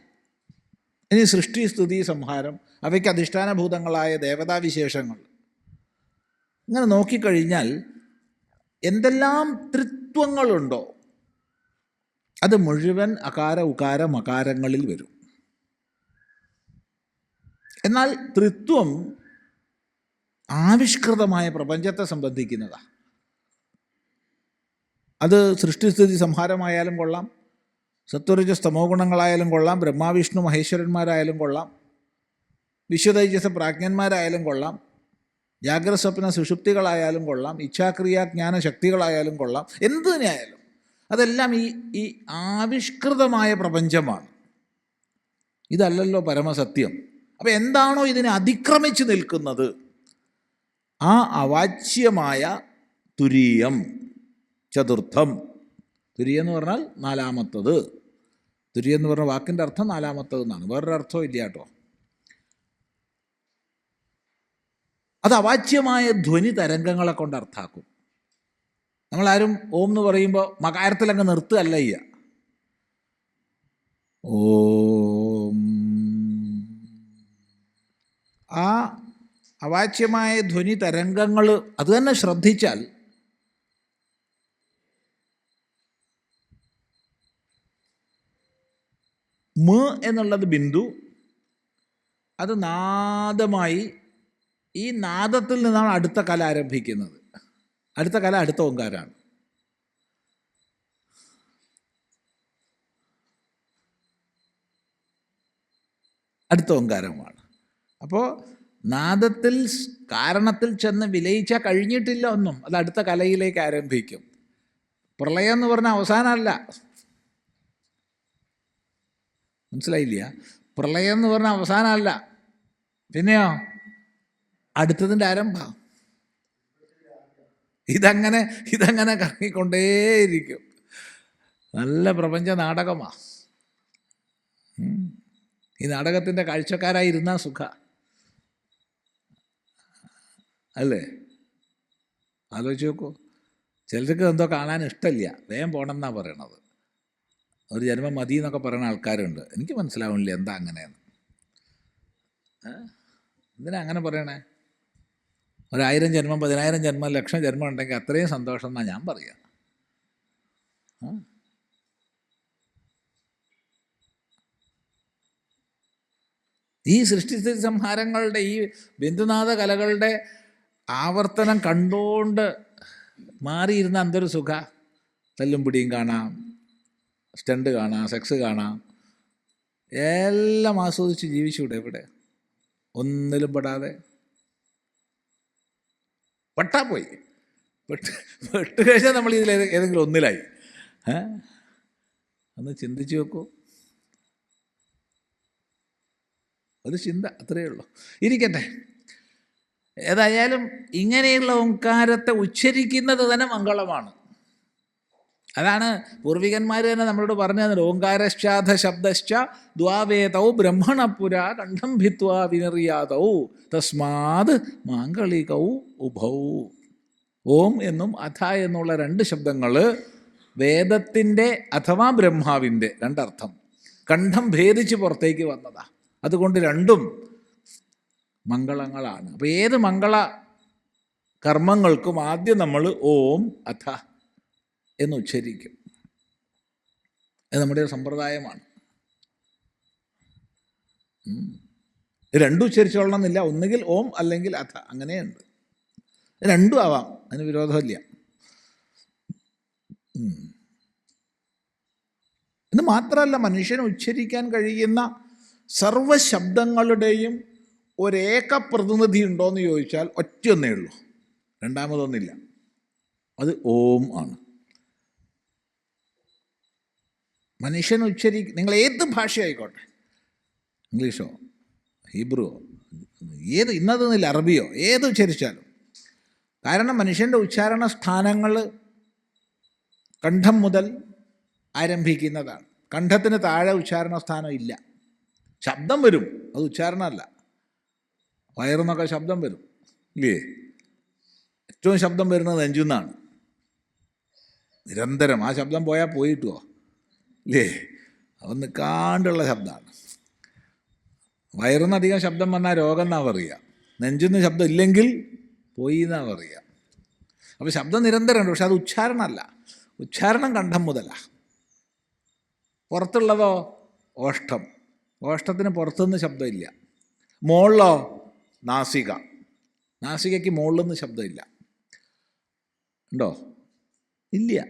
ഇനി സൃഷ്ടി, സ്തുതി, സംഹാരം, അവയ്ക്ക് അധിഷ്ഠാനഭൂതങ്ങളായ ദേവതാവിശേഷങ്ങൾ, ഇങ്ങനെ നോക്കിക്കഴിഞ്ഞാൽ എന്തെല്ലാം ത്രിത്വങ്ങളുണ്ടോ അത് മുഴുവൻ അകാര, ഉകാര, മകാരങ്ങളിൽ വരും. എന്നാൽ ത്രിത്വം ആവിഷ്കൃതമായ പ്രപഞ്ചത്തെ സംബന്ധിക്കുന്നതാണ്. അത് സൃഷ്ടിസ്ഥിതി സംഹാരമായാലും കൊള്ളാം, സത്വരജസ് തമോ ഗുണങ്ങളായാലും കൊള്ളാം, ബ്രഹ്മാവിഷ്ണു മഹേശ്വരന്മാരായാലും കൊള്ളാം, വിശ്വതൈജസ പ്രാജ്ഞന്മാരായാലും കൊള്ളാം, ജാഗ്രത, സ്വപ്ന, സുഷുപ്തികളായാലും കൊള്ളാം, ഇച്ഛാക്രിയ, ജ്ഞാന ശക്തികളായാലും കൊള്ളാം, എന്ത് തന്നെയായാലും അതെല്ലാം ഈ ആവിഷ്കൃതമായ പ്രപഞ്ചമാണ്. ഇതല്ലല്ലോ പരമസത്യം. അപ്പം എന്താണോ ഇതിനെ അതിക്രമിച്ച് നിൽക്കുന്നത്, ആ അവാച്യമായ തുരീയം, ചതുർത്ഥം. തുരീയം എന്ന് പറഞ്ഞാൽ 4-മത്തത്. തുരീയം എന്ന് പറഞ്ഞ വാക്കിൻ്റെ അർത്ഥം 4-മത്തത് എന്നാണ്, വേറൊരു അർത്ഥവും ഇല്ല കേട്ടോ. അത് അവാച്യമായ ധ്വനി തരംഗങ്ങളെ കൊണ്ട് അർത്ഥാക്കും. നമ്മളാരും ഓം എന്ന് പറയുമ്പോൾ മകാരത്തിലങ്ങ് നിർത്തുകയല്ല ചെയ്യുക. ഓം, ആ അവാച്യമായ ധ്വനി തരംഗങ്ങൾ അത് തന്നെ ശ്രദ്ധിച്ചാൽ മ എന്നുള്ളത് ബിന്ദു, അത് നാദമായി, ഈ നാദത്തിൽ നിന്നാണ് അടുത്ത കല ആരംഭിക്കുന്നത്. അടുത്ത കല അടുത്ത ഓങ്കാരമാണ്. അടുത്ത ഓങ്കാരമാണ്. അപ്പോൾ നാദത്തിൽ കാരണത്തിൽ ചെന്ന് വിലയിച്ചാൽ കഴിഞ്ഞിട്ടില്ല ഒന്നും, അത് അടുത്ത കലയിലേക്ക് ആരംഭിക്കും. പ്രളയം എന്ന് പറഞ്ഞാൽ അവസാനമല്ല, മനസ്സിലായില്ല? പ്രളയം എന്ന് പറഞ്ഞാൽ അവസാനമല്ല, പിന്നെയോ അടുത്തതിൻ്റെ ആരംഭം. ഇതങ്ങനെ കറങ്ങിക്കൊണ്ടേയിരിക്കും. നല്ല പ്രപഞ്ച നാടകമാണ്. ഈ നാടകത്തിൻ്റെ കാഴ്ചക്കാരായിരുന്ന സുഖ അല്ലേ? ആലോചിച്ച് നോക്കൂ. ചിലർക്ക് എന്തോ കാണാൻ ഇഷ്ടമില്ല, വേഗം പോകണമെന്നാണ് പറയണത്. ഒരു ജന്മം മതി എന്നൊക്കെ പറയുന്ന ആൾക്കാരുണ്ട്. എനിക്ക് മനസ്സിലാവണില്ല എന്താ അങ്ങനെയെന്ന്. എന്തിനാ അങ്ങനെ പറയണേ? 1000 ജന്മം, 10,000 ജന്മം, 1,00,000 ജന്മം ഉണ്ടെങ്കിൽ അത്രയും സന്തോഷം എന്നാണ് ഞാൻ പറയുക. ഈ സൃഷ്ടിസ്ഥിതി സംഹാരങ്ങളുടെ, ഈ ബിന്ദുനാഥ കലകളുടെ ആവർത്തനം കണ്ടുകൊണ്ട് മാറിയിരുന്ന എന്തൊരു സുഖ. തല്ലും പിടിയും കാണാം, സ്റ്റണ്ട് കാണാം, സെക്സ് കാണാം, എല്ലാം ആസ്വദിച്ച് ജീവിച്ചൂടെ ഇവിടെ? ഒന്നിലും പെടാതെ. പെട്ടാ പോയി. പെട്ട് കഴിഞ്ഞാൽ നമ്മൾ ഇതിൽ ഏതെങ്കിലും ഒന്നിലായി. ഒന്ന് ചിന്തിച്ച് നോക്കൂ. ഒരു ചിന്ത, അത്രയേ ഉള്ളൂ. ഇരിക്കട്ടെ. ഏതായാലും ഇങ്ങനെയുള്ള ഓംകാരത്തെ ഉച്ചരിക്കുന്നത് തന്നെ മംഗളമാണ്. അതാണ് പൂർവികന്മാർ തന്നെ നമ്മളോട് പറഞ്ഞത്. ഓംകാരശ്ചാധ ശബ്ദശ്ച ദ്വാവേതൗ ബ്രഹ്മണപുര കണ്ഠം ഭിത്വാ വിനിർയാതൗ തസ്മാത് മാംഗളികൗ ഉഭൗ. ഓം എന്നും അഥ എന്നുള്ള 2 ശബ്ദങ്ങൾ വേദത്തിൻ്റെ അഥവാ ബ്രഹ്മാവിൻ്റെ രണ്ടർത്ഥം കണ്ഠം ഭേദിച്ച് പുറത്തേക്ക് വന്നതാണ്. അതുകൊണ്ട് രണ്ടും മംഗളങ്ങളാണ്. അപ്പോൾ ഏത് മംഗള കർമ്മങ്ങൾക്കും ആദ്യം നമ്മൾ ഓം അഥ എന്ന് ഉച്ചരിക്കും. അത് നമ്മുടെ ഒരു സമ്പ്രദായമാണ്. രണ്ടും ഉച്ചരിച്ചോളണമെന്നില്ല. ഒന്നുകിൽ ഓം അല്ലെങ്കിൽ അഥ, അങ്ങനെയുണ്ട്. രണ്ടും ആവാം, അതിന് വിരോധമില്ല. എന്ന് മാത്രമല്ല, മനുഷ്യന് ഉച്ചരിക്കാൻ കഴിയുന്ന സർവശബ്ദങ്ങളുടെയും ഒരേക പ്രതിനിധി ഉണ്ടോയെന്ന് ചോദിച്ചാൽ ഒറ്റയൊന്നേ ഉള്ളൂ, രണ്ടാമതൊന്നില്ല. അത് ഓം ആണ്. മനുഷ്യൻ നിങ്ങൾ ഏത് ഭാഷയായിക്കോട്ടെ, ഇംഗ്ലീഷോ ഹീബ്രുവോ ഏത്, ഇന്നതൊന്നുമില്ല, അറബിയോ, ഏത് ഉച്ചരിച്ചാലും. കാരണം മനുഷ്യൻ്റെ ഉച്ചാരണ സ്ഥാനങ്ങൾ കണ്ഠം മുതൽ ആരംഭിക്കുന്നതാണ്. കണ്ഠത്തിന് താഴെ ഉച്ചാരണ സ്ഥാനം ഇല്ല. ശബ്ദം വരും, അത് ഉച്ചാരണമല്ല. വയറുന്നൊക്കെ ശബ്ദം വരും, ഇല്ലേ? ഏറ്റവും ശബ്ദം വരുന്നത് നെഞ്ചുന്നാണ്. നിരന്തരം ആ ശബ്ദം പോയാൽ പോയിട്ടുവോ, ഇല്ലേ? അവൻ നിൽക്കാണ്ടുള്ള ശബ്ദമാണ്. വയറുന്നധികം ശബ്ദം വന്നാൽ രോഗം എന്നാണ് പറയുക. നെഞ്ചിന്ന് ശബ്ദം ഇല്ലെങ്കിൽ പോയി എന്നാണ് പറയുക. അപ്പോൾ ശബ്ദം നിരന്തരമുണ്ട്, പക്ഷെ അത് ഉച്ചാരണമല്ല. ഉച്ചാരണം കണ്ഠം മുതലാണ്. പുറത്തുള്ളതോ ഓഷ്ടം. ഓഷ്ടത്തിന് പുറത്തുനിന്ന് ശബ്ദമില്ല. മുകളിലോ നാസിക. നാസികയ്ക്ക് മുകളിൽ നിന്ന് ശബ്ദമില്ല. ഉണ്ടോ? ഇല്ല.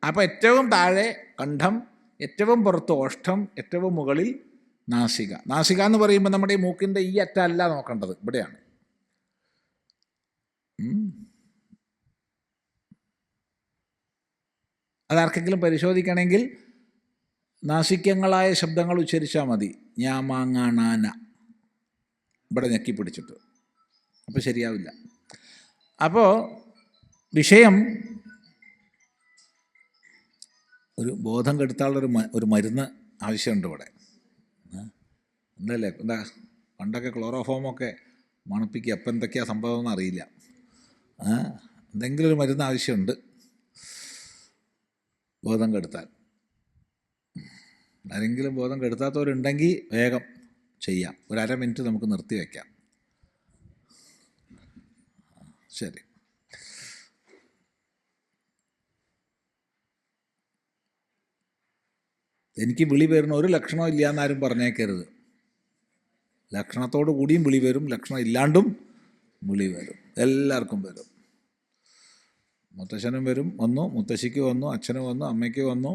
അപ്പോൾ ഏറ്റവും താഴെ കണ്ഠം, ഏറ്റവും പുറത്ത് ഓഷ്ടം, ഏറ്റവും മുകളിൽ നാസിക. നാസിക എന്ന് പറയുമ്പോൾ നമ്മുടെ ഈ മൂക്കിൻ്റെ ഈ അറ്റമല്ല നോക്കേണ്ടത്, ഇവിടെയാണ്. അതാർക്കെങ്കിലും പരിശോധിക്കണമെങ്കിൽ നാസിക്യങ്ങളായ ശബ്ദങ്ങൾ ഉച്ചരിച്ചാൽ മതി. ഞാമാങ്ങാണാന ഇവിടെ ഞെക്കി പിടിച്ചിട്ട്, അപ്പോൾ ശരിയാവില്ല. അപ്പോൾ വിഷയം ഒരു ബോധം കെടുത്താനുള്ളൊരു ഒരു മരുന്ന് ആവശ്യമുണ്ട് ഇവിടെ. എന്തല്ലേ, എന്താ പണ്ടൊക്കെ ക്ലോറോഫോമൊക്കെ മണപ്പിക്കുക, അപ്പം എന്തൊക്കെയാണ് സംഭവം എന്ന് അറിയില്ല. എന്തെങ്കിലും ഒരു മരുന്ന് ആവശ്യമുണ്ട് ബോധം കെടുത്താൻ. ആരെങ്കിലും ബോധം കെടുത്താത്തവരുണ്ടെങ്കിൽ വേഗം ചെയ്യാം. ഒരു 1/2 മിനിറ്റ് നമുക്ക് നിർത്തി വയ്ക്കാം. ശരി. എനിക്ക് വിളി വരുന്ന ഒരു ലക്ഷണവും ഇല്ല എന്നാരും പറഞ്ഞേക്കരുത്. ലക്ഷണത്തോടു കൂടിയും വിളി വരും, ലക്ഷണം ഇല്ലാണ്ടും വിളി വരും. എല്ലാവർക്കും വരും. മുത്തശ്ശനും വന്നു, മുത്തശ്ശിക്ക് വന്നു, അച്ഛന് വന്നു, അമ്മയ്ക്ക് വന്നു,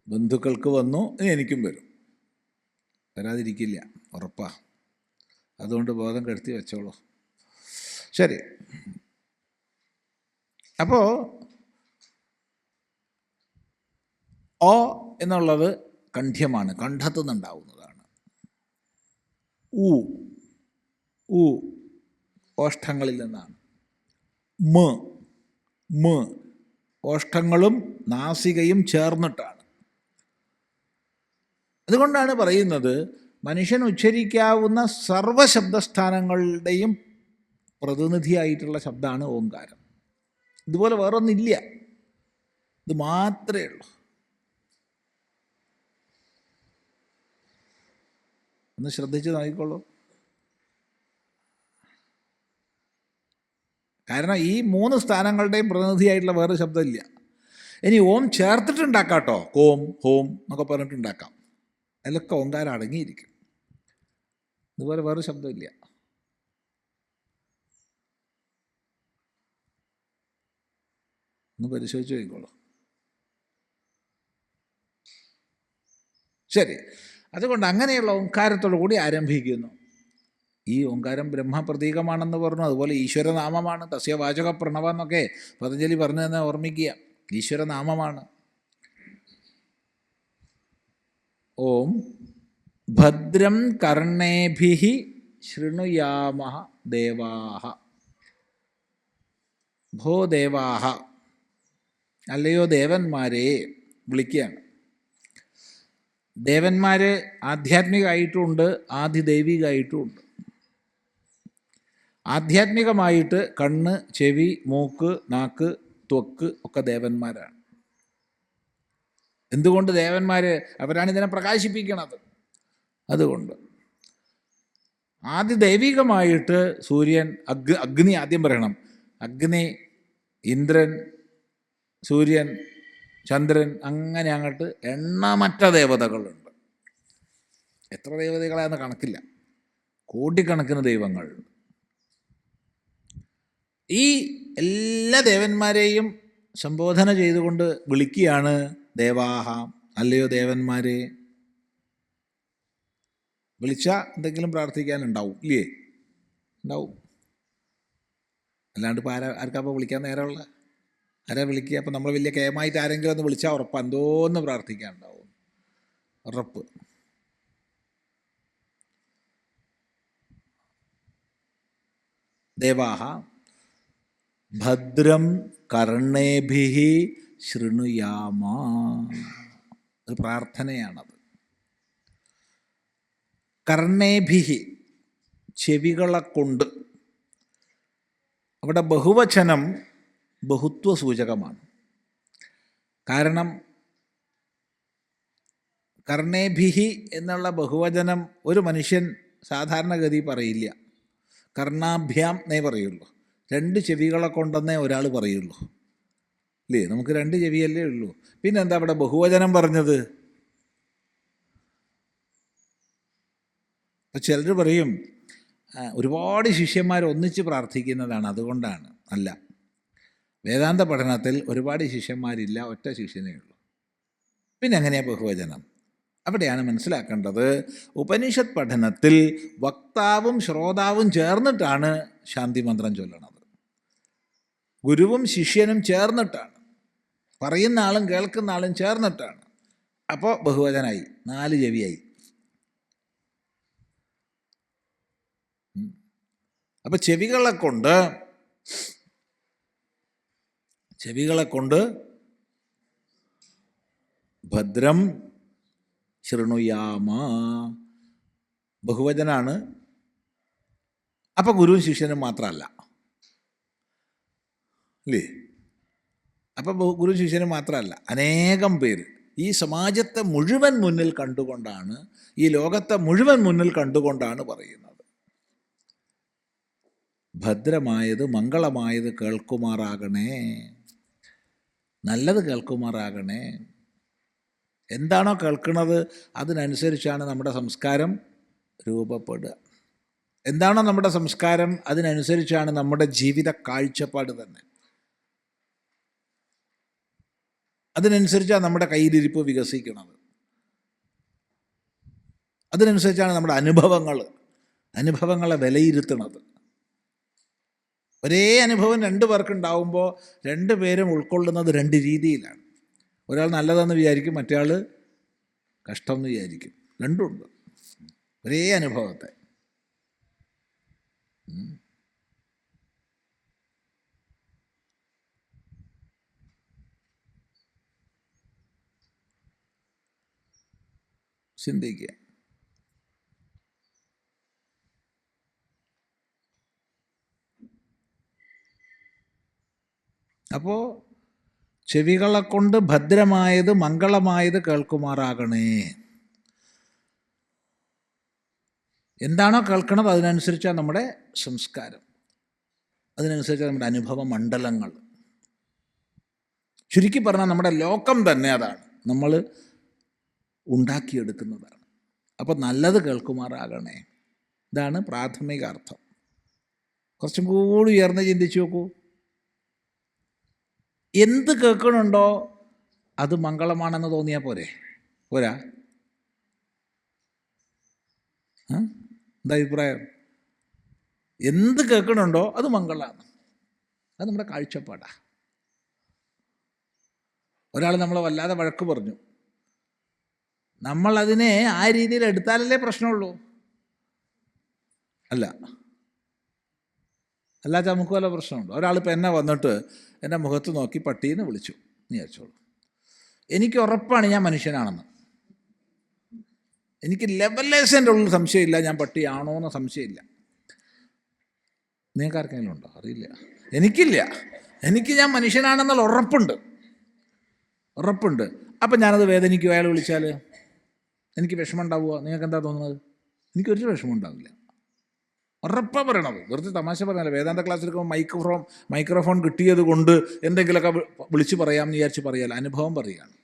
ബന്ധുക്കൾക്ക് വന്നു, എനിക്കും വരും. വരാതിരിക്കില്ല, ഉറപ്പാ. അതുകൊണ്ട് ബോധം കെടുത്തി വെച്ചോളൂ. ശരി. അപ്പോൾ ഓ എന്നുള്ളത് കണ്ഠ്യമാണ്, കണ്ഠത്തു നിന്നുണ്ടാവുന്നതാണ്. ഉ ഓഷ്ടങ്ങളിൽ നിന്നാണ്. മ ഓഷ്ടങ്ങളും നാസികയും ചേർന്നിട്ടാണ്. അതുകൊണ്ടാണ് പറയുന്നത് മനുഷ്യൻ ഉച്ചരിക്കാവുന്ന സർവ്വശബ്ദസ്ഥാനങ്ങളുടെയും പ്രതിനിധിയായിട്ടുള്ള ശബ്ദമാണ് ഓംകാരം. ഇതുപോലെ വേറൊന്നില്ല, ഇത് മാത്രമേ ഉള്ളൂ. ഒന്ന് ശ്രദ്ധിച്ച് നോക്കിക്കോളൂ. കാരണം ഈ 3 സ്ഥാനങ്ങളുടെയും പ്രതിനിധിയായിട്ടുള്ള വേറെ ശബ്ദമില്ല. ഇനി ഓം ചേർത്തിട്ടുണ്ടാക്കാം കേട്ടോ, ഓം ഹോം എന്നൊക്കെ പറഞ്ഞിട്ടുണ്ടാക്കാം. അതിലൊക്കെ ഓംകാരം അടങ്ങിയിരിക്കും. ഇതുപോലെ വേറെ ശബ്ദമില്ല. ഒന്ന് പരിശോധിച്ച് നോക്കിക്കോളൂ. ശരി, അതുകൊണ്ട് അങ്ങനെയുള്ള ഓംകാരത്തോടു കൂടി ആരംഭിക്കുന്നു. ഈ ഓംകാരം ബ്രഹ്മപ്രതീകമാണെന്ന് പറഞ്ഞു. അതുപോലെ ഈശ്വരനാമമാണ്. തസ്യ വാചക പ്രണവ എന്നൊക്കെ പതഞ്ജലി പറഞ്ഞു തന്നെ ഓർമ്മിക്കുക. ഈശ്വരനാമമാണ്. ഓം ഭദ്രം കർണേഭിഃ ശൃണുയാമഃ ദേവാഃ. ഭോ ദേവാഃ, അല്ലയോ ദേവന്മാരെ വിളിക്കുകയാണ്. ദേവന്മാർ ആധ്യാത്മികമായിട്ടുമുണ്ട്, ആധിദൈവികമായിട്ടുമുണ്ട്. ആധ്യാത്മികമായിട്ട് കണ്ണ്, ചെവി, മൂക്ക്, നാക്ക്, ത്വക്ക് ഒക്കെ ദേവന്മാരാണ്. എന്തുകൊണ്ട് ദേവന്മാർ? അവരാണ് ഇതിനെ പ്രകാശിപ്പിക്കണത്. അതുകൊണ്ട് ആദിദൈവികമായിട്ട് സൂര്യൻ, അഗ്നി ആദ്യം പറയണം. അഗ്നി, ഇന്ദ്രൻ, സൂര്യൻ, ചന്ദ്രൻ, അങ്ങനെ അങ്ങോട്ട് എണ്ണമറ്റ ദേവതകളുണ്ട്. എത്ര ദേവതകളാണെന്ന് കണക്കില്ല, കോടിക്കണക്കിന് ദൈവങ്ങൾ. ഈ എല്ലാ ദേവന്മാരെയും സംബോധന ചെയ്തുകൊണ്ട് വിളിക്കുകയാണ് ദേവാഹ, അല്ലയോ ദേവന്മാരെ. വിളിച്ചാൽ എന്തെങ്കിലും പ്രാർത്ഥിക്കാനുണ്ടാവും, ഇല്ലേ? ഉണ്ടാവും. അല്ലാണ്ട് ഇപ്പോൾ ആർക്കാപ്പോൾ വിളിക്കാൻ നേരമുള്ള? ആരാ വിളിക്കുക? അപ്പം നമ്മൾ വലിയ കേമായിട്ട് ആരെങ്കിലും ഒന്ന് വിളിച്ചാൽ ഉറപ്പാണ് എന്തോന്ന് പ്രാർത്ഥിക്കാനുണ്ടാവും, ഉറപ്പ്. ദേവാഹ ഭദ്രം കർണേഭിഃ ശൃണുയാമ. ഒരു പ്രാർത്ഥനയാണത്. കർണേഭിഃ, ചെവികളെ കൊണ്ട്. അവിടെ ബഹുവചനം ബഹുത്വ സൂചകമാണ്. കാരണം കർണേഭിഃ എന്നുള്ള ബഹുവചനം ഒരു മനുഷ്യൻ സാധാരണഗതി പറയില്ല. കർണാഭ്യാം എന്നേ പറയുള്ളൂ. 2 ചെവികളെ കൊണ്ടെന്നേ ഒരാൾ പറയുള്ളൂ, ഇല്ലേ? നമുക്ക് 2 ചെവിയല്ലേ ഉള്ളൂ. പിന്നെന്താ അവിടെ ബഹുവചനം പറഞ്ഞത്? അപ്പോൾ ചിലർ പറയും ഒരുപാട് ശിഷ്യന്മാർ ഒന്നിച്ച് പ്രാർത്ഥിക്കുന്നതാണ്, അതുകൊണ്ടാണ്. അല്ല, വേദാന്ത പഠനത്തിൽ ഒരുപാട് ശിഷ്യന്മാരില്ല, ഒറ്റ ശിഷ്യനേ ഉള്ളൂ. പിന്നെ എങ്ങനെയാണ് ബഹുവചനം? അവിടെയാണ് മനസ്സിലാക്കേണ്ടത്. ഉപനിഷത്ത് പഠനത്തിൽ വക്താവും ശ്രോതാവും ചേർന്നിട്ടാണ് ശാന്തി മന്ത്രം ചൊല്ലണത്. ഗുരുവും ശിഷ്യനും ചേർന്നിട്ടാണ്, പറയുന്ന ആളും കേൾക്കുന്ന ആളും ചേർന്നിട്ടാണ്. അപ്പോൾ ബഹുവചനായി, 4 ചെവിയായി. അപ്പോൾ ചെവികളെ കൊണ്ട് ഭദ്രം ശൃണുയാമ ബഹുവചനാണ്. അപ്പം ഗുരുവും ശിഷ്യനും മാത്രമല്ല, അല്ലേ? അപ്പം ഗുരു ശിഷ്യനും മാത്രമല്ല, അനേകം പേര് ഈ സമാജത്തെ മുഴുവൻ മുന്നിൽ കണ്ടുകൊണ്ടാണ്, ഈ ലോകത്തെ മുഴുവൻ മുന്നിൽ കണ്ടുകൊണ്ടാണ് പറയുന്നത്. ഭദ്രമായത് മംഗളമായത് കേൾക്കുമാറാകണേ, നല്ലത് കേൾക്കുമാറാകണേ. എന്താണോ കേൾക്കുന്നത് അതിനനുസരിച്ചാണ് നമ്മുടെ സംസ്കാരം രൂപപ്പെടുക. എന്താണോ നമ്മുടെ സംസ്കാരം അതിനനുസരിച്ചാണ് നമ്മുടെ ജീവിത കാഴ്ചപ്പാട് തന്നെ. അതിനനുസരിച്ചാണ് നമ്മുടെ കയ്യിലിരിപ്പ് വികസിക്കുന്നത്. അതിനനുസരിച്ചാണ് നമ്മുടെ അനുഭവങ്ങളെ വിലയിരുത്തുന്നത്. ഒരേ അനുഭവം 2 പേർക്കുണ്ടാവുമ്പോൾ 2 പേരും ഉൾക്കൊള്ളുന്നത് 2 രീതിയിലാണ്. ഒരാൾ നല്ലതെന്ന് വിചാരിക്കും, മറ്റേ ആൾ കഷ്ടം എന്ന് വിചാരിക്കും. രണ്ടുമുണ്ട് ഒരേ അനുഭവത്തെ. ചിന്തിക്കുക. അപ്പോൾ ചെവികളെ കൊണ്ട് ഭദ്രമായത് മംഗളമായത് കേൾക്കുമാറാകണേ. എന്താണോ കേൾക്കണത് അതിനനുസരിച്ചാണ് നമ്മുടെ സംസ്കാരം, അതിനനുസരിച്ച് നമ്മുടെ അനുഭവ മണ്ഡലങ്ങൾ. ചുരുക്കി പറഞ്ഞാൽ നമ്മുടെ ലോകം തന്നെ അതാണ്, നമ്മൾ ഉണ്ടാക്കിയെടുക്കുന്നതാണ്. അപ്പോൾ നല്ലത് കേൾക്കുമാറാകണേ, ഇതാണ് പ്രാഥമിക അർത്ഥം. കുറച്ചും കൂടി ഉയർന്ന് ചിന്തിച്ചു നോക്കൂ. എന്ത് കേൾക്കണുണ്ടോ അത് മംഗളമാണെന്ന് തോന്നിയാൽ പോരാ? എന്താ അഭിപ്രായം? എന്ത് കേൾക്കണുണ്ടോ അത് മംഗളമാണ്, അത് നമ്മുടെ കാഴ്ചപ്പാടാണ്. ഒരാൾ നമ്മളെ വല്ലാതെ വഴക്ക് പറഞ്ഞു, നമ്മളതിനെ ആ രീതിയിൽ എടുത്താലല്ലേ പ്രശ്നമുള്ളൂ. അല്ലാതെ നമുക്ക് വല്ല പ്രശ്നമുണ്ടോ? ഒരാളിപ്പോൾ എന്നെ വന്നിട്ട് എൻ്റെ മുഖത്ത് നോക്കി പട്ടീന്ന് വിളിച്ചു എന്ന് വിചാരിച്ചോളൂ. എനിക്ക് ഉറപ്പാണ് ഞാൻ മനുഷ്യനാണെന്ന്. എനിക്ക് ലെവലേഴ്സിൻ്റെ ഉള്ളിൽ സംശയമില്ല ഞാൻ പട്ടിയാണോ എന്ന് സംശയമില്ല. നിങ്ങൾക്ക് ആർക്കെങ്കിലും ഉണ്ടോ? അറിയില്ല, എനിക്കില്ല. എനിക്ക് ഞാൻ മനുഷ്യനാണെന്നുള്ള ഉറപ്പുണ്ട്. അപ്പം ഞാനത് വേദനിക്കും. അയാൾ വിളിച്ചാൽ എനിക്ക് വിഷമം ഉണ്ടാവുക? നിങ്ങൾക്ക് എന്താ തോന്നുന്നത്? എനിക്കൊരു വിഷമം ഉണ്ടാവില്ല. ഉറപ്പാണ് പറയണത്, വെറുതെ തമാശ പറഞ്ഞാൽ. വേദാന്ത ക്ലാസ് എടുക്കുമ്പോൾ മൈക്രോഫോൺ കിട്ടിയത് കൊണ്ട് എന്തെങ്കിലുമൊക്കെ വിളിച്ച് പറയാമെന്ന് വിചാരിച്ച് പറയാല്ല, അനുഭവം പറയുകയാണ്.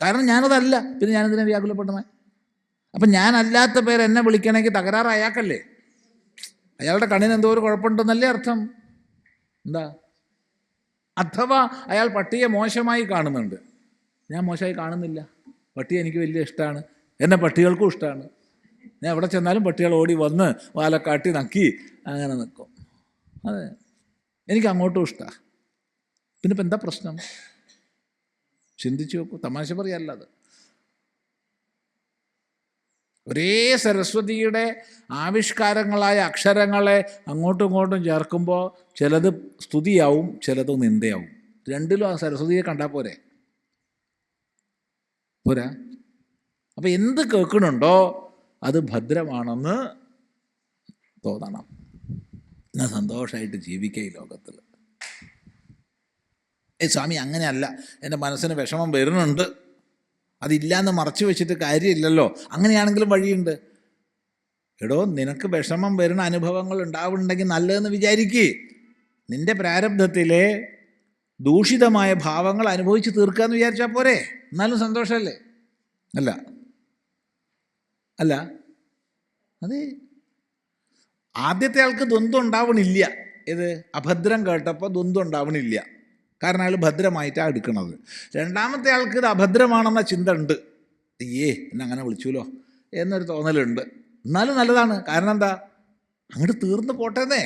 കാരണം ഞാനതല്ല, പിന്നെ ഞാനെന്തിനാ വ്യാകുലപ്പെടുന്നത്? അപ്പം ഞാനല്ലാത്ത പേര് എന്നെ വിളിക്കണമെങ്കിൽ തകരാറ് അയാൾക്കല്ലേ, അയാളുടെ കണ്ണിന് എന്തോ ഒരു കുഴപ്പമുണ്ടെന്നല്ലേ അർത്ഥം. എന്താ? അഥവാ അയാൾ പട്ടിയെ മോശമായി കാണുന്നുണ്ട്, ഞാൻ മോശമായി കാണുന്നില്ല. പട്ടിയെ എനിക്ക് വലിയ ഇഷ്ടമാണ്, എന്നെ പട്ടികൾക്കും ഇഷ്ടമാണ്. ഞാൻ എവിടെ ചെന്നാലും പട്ടികൾ ഓടി വന്ന് വാലക്കാട്ടി നക്കി അങ്ങനെ നിൽക്കും. അതെ, എനിക്ക് അങ്ങോട്ടും ഇഷ്ടമാണ്. പിന്നെ ഇപ്പം എന്താ പ്രശ്നം? ചിന്തിച്ചു നോക്കൂ. തമാശ പറയല്ല അത്. ഒരേ സരസ്വതിയുടെ ആവിഷ്കാരങ്ങളായ അക്ഷരങ്ങളെ അങ്ങോട്ടും ഇങ്ങോട്ടും ചേർക്കുമ്പോൾ ചിലത് സ്തുതിയാവും, ചിലത് നിന്ദയാവും. രണ്ടിലും ആ സരസ്വതിയെ കണ്ടാൽ പോരാ? അപ്പം എന്ത് കേൾക്കണുണ്ടോ അത് ഭദ്രമാണെന്ന് തോന്നണം. എന്നാൽ സന്തോഷമായിട്ട് ജീവിക്കുക ഈ ലോകത്തിൽ. സ്വാമി അങ്ങനെയല്ല, എൻ്റെ മനസ്സിന് വിഷമം വരുന്നുണ്ട്, അതില്ലാന്ന് മറച്ചു വെച്ചിട്ട് കാര്യമില്ലല്ലോ. അങ്ങനെയാണെങ്കിലും വഴിയുണ്ട്. എടോ, നിനക്ക് വിഷമം വരുന്ന അനുഭവങ്ങൾ ഉണ്ടാവുന്നുണ്ടെങ്കിൽ നല്ലതെന്ന് വിചാരിക്കുക. നിൻ്റെ പ്രാരബ്ധത്തിലെ ദൂഷിതമായ ഭാവങ്ങൾ അനുഭവിച്ച് തീർക്കാമെന്ന് വിചാരിച്ചാൽ പോരെ? എന്നാലും സന്തോഷമല്ലേ? അല്ല അതെ. ആദ്യത്തെ ആൾക്ക് ദ്വന്ദ്വം ഉണ്ടാവണില്ല. ഇത് അഭദ്രം കേട്ടപ്പോൾ ദ്വന്ദ്വം ഉണ്ടാവണില്ല, കാരണം അയാൾ ഭദ്രമായിട്ടാണ് എടുക്കുന്നത്. രണ്ടാമത്തെ ആൾക്ക് ഇത് അഭദ്രമാണെന്ന ചിന്ത ഉണ്ട്. എന്നെ അങ്ങനെ വിളിച്ചുല്ലോ എന്നൊരു തോന്നലുണ്ട്. എന്നാലും നല്ലതാണ്. കാരണം എന്താ? അങ്ങോട്ട് തീർന്ന് പോട്ടേന്നേ.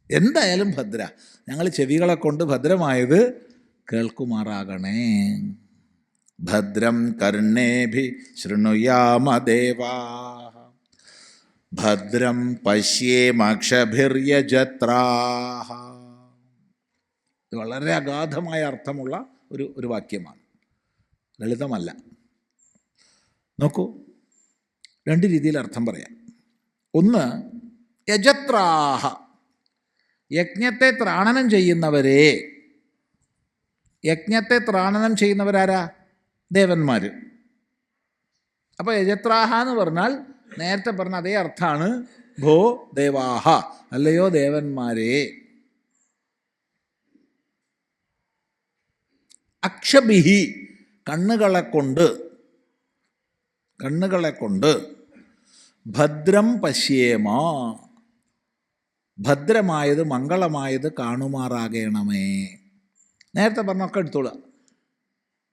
എന്തായാലും ഭദ്ര. ഞങ്ങൾ ചെവികളെ കൊണ്ട് ഭദ്രമായത് കേൾക്കുമാറാകണേ. ഭദ്രം കർണേഭി ശൃണുയാമ ദേവാഃ ഭദ്രം പശ്യേമക്ഷഭിര്യജത്രാഃ. ഇത് വളരെ അഗാധമായ അർത്ഥമുള്ള ഒരു വാക്യമാണ്, ലളിതമല്ല. നോക്കൂ, രണ്ട് രീതിയിൽ അർത്ഥം പറയാം. ഒന്ന്, യജത്രാഹ, യജ്ഞത്തെ ത്രാണനം ചെയ്യുന്നവരെ. യജ്ഞത്തെ ത്രാണനം ചെയ്യുന്നവരാരാ? ദേവന്മാർ. അപ്പോൾ യജത്രാഹ എന്ന് പറഞ്ഞാൽ നേരത്തെ പറഞ്ഞ അതേ അർത്ഥമാണ്. ഭോ ദേവാഹ, അല്ലയോ ദേവന്മാരെ. അക്ഷഭിഹി, കണ്ണുകളെ കൊണ്ട് ഭദ്രം പശ്യേമ, ഭദ്രമായത് മംഗളമായത് കാണുമാറാകണമേ. നേരത്തെ പറഞ്ഞൊക്കെ എടുത്തോളുക.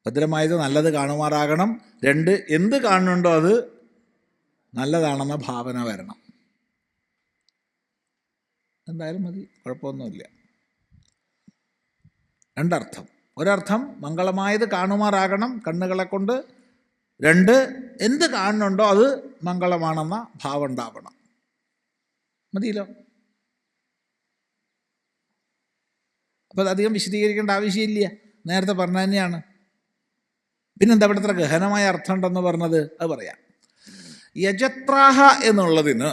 ഭദ്രമായത് നല്ലത് കാണുമാറാകണം. രണ്ട്, എന്ത് കാണുന്നുണ്ടോ അത് നല്ലതാണെന്ന ഭാവന വരണം. എന്തായാലും മതി, കുഴപ്പമൊന്നുമില്ല. രണ്ടർത്ഥം. ഒരർത്ഥം മംഗളമായത് കാണുമാറാകണം കണ്ണുകളെ കൊണ്ട്. രണ്ട്, എന്ത് കാണുന്നുണ്ടോ അത് മംഗളമാണെന്ന ഭാവം ഉണ്ടാവണം. മതിയല്ലോ. അപ്പോൾ അതധികം വിശദീകരിക്കേണ്ട ആവശ്യമില്ല, നേരത്തെ പറഞ്ഞ തന്നെയാണ്. പിന്നെന്താ ഇവിടെ ഇത്ര ഗഹനമായ അർത്ഥം ഉണ്ടെന്ന് പറഞ്ഞത്? അത് പറയാം. യജത്രാഹ എന്നുള്ളതിന്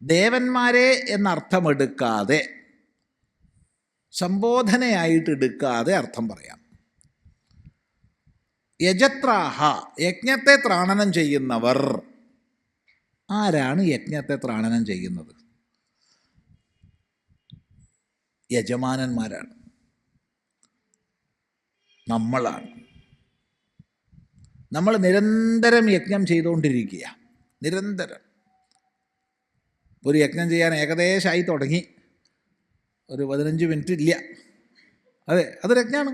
ദേവന്മാരെ എന്നർത്ഥമെടുക്കാതെ, സംബോധനയായിട്ട് എടുക്കാതെ അർത്ഥം പറയാം. യജത്രാഹ, യജ്ഞത്തെ ത്രാണനം ചെയ്യുന്നവർ. ആരാണ് യജ്ഞത്തെ ത്രാണനം ചെയ്യുന്നത്? യജമാനന്മാരാണ്, നമ്മളാണ്. നമ്മൾ നിരന്തരം യജ്ഞം ചെയ്തുകൊണ്ടിരിക്കുക, നിരന്തരം. ഒരു യജ്ഞം ചെയ്യാൻ ഏകദേശമായി തുടങ്ങി, ഒരു 15 മിനിറ്റ് ഇല്ല, അതെ, അതൊരു യജ്ഞമാണ്.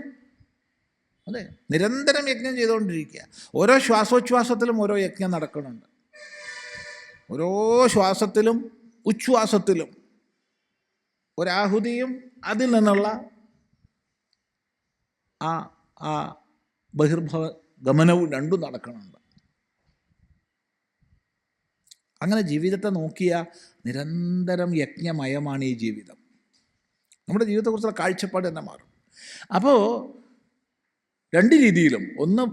അതെ, നിരന്തരം യജ്ഞം ചെയ്തുകൊണ്ടിരിക്കുക. ഓരോ ശ്വാസോച്ഛ്വാസത്തിലും ഓരോ യജ്ഞം നടക്കുന്നുണ്ട്. ഓരോ ശ്വാസത്തിലും ഉച്ഛ്വാസത്തിലും ഒരാഹുതിയും അതിൽ നിന്നുള്ള ആ ബഹിർഭവ ഗമനവും രണ്ടും നടക്കുന്നുണ്ട്. അങ്ങനെ ജീവിതത്തെ നോക്കിയ നിരന്തരം യജ്ഞമയമാണ് ഈ ജീവിതം. നമ്മുടെ ജീവിതത്തെക്കുറിച്ചുള്ള കാഴ്ചപ്പാട് തന്നെ മാറും. അപ്പോൾ രണ്ട് രീതിയിലും, ഒന്ന്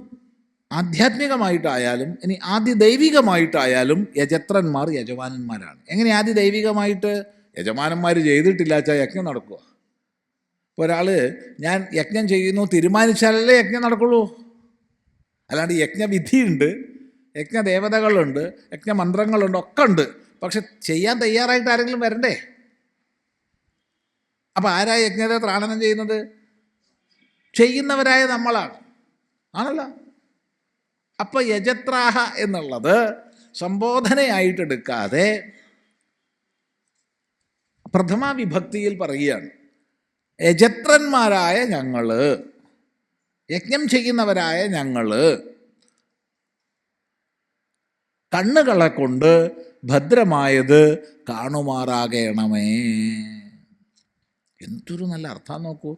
ആധ്യാത്മികമായിട്ടായാലും ഇനി ആദിദൈവികമായിട്ടായാലും യജത്രന്മാർ യജമാനന്മാരാണ്. എങ്ങനെ ആദിദൈവികമായിട്ട്? യജമാനന്മാർ ചെയ്തിട്ടില്ല വെച്ചാൽ യജ്ഞം നടക്കുക. ഇപ്പോൾ ഒരാൾ ഞാൻ യജ്ഞം ചെയ്യുന്നു തീരുമാനിച്ചാലല്ലേ യജ്ഞം നടക്കുള്ളൂ. അല്ലാണ്ട് യജ്ഞവിധിയുണ്ട്, യജ്ഞദേവതകളുണ്ട്, യജ്ഞമന്ത്രങ്ങളുണ്ട്, ഒക്കെ ഉണ്ട്. പക്ഷെ ചെയ്യാൻ തയ്യാറായിട്ട് ആരെങ്കിലും വരണ്ടേ? അപ്പം ആരാ യജ്ഞത്തെ ത്രാണനം ചെയ്യുന്നത്? ചെയ്യുന്നവരായ നമ്മളാണ്, ആണല്ലോ. അപ്പം യജത്രാഹ എന്നുള്ളത് സംബോധനയായിട്ടെടുക്കാതെ പ്രഥമ വിഭക്തിയിൽ പറയുകയാണ്. യജത്രന്മാരായ ഞങ്ങൾ, യജ്ഞം ചെയ്യുന്നവരായ ഞങ്ങൾ കണ്ണുകളെ കൊണ്ട് ഭദ്രമായത് കാണുമാറാകണമേ. എന്തൊരു നല്ല അർത്ഥം നോക്കൂ.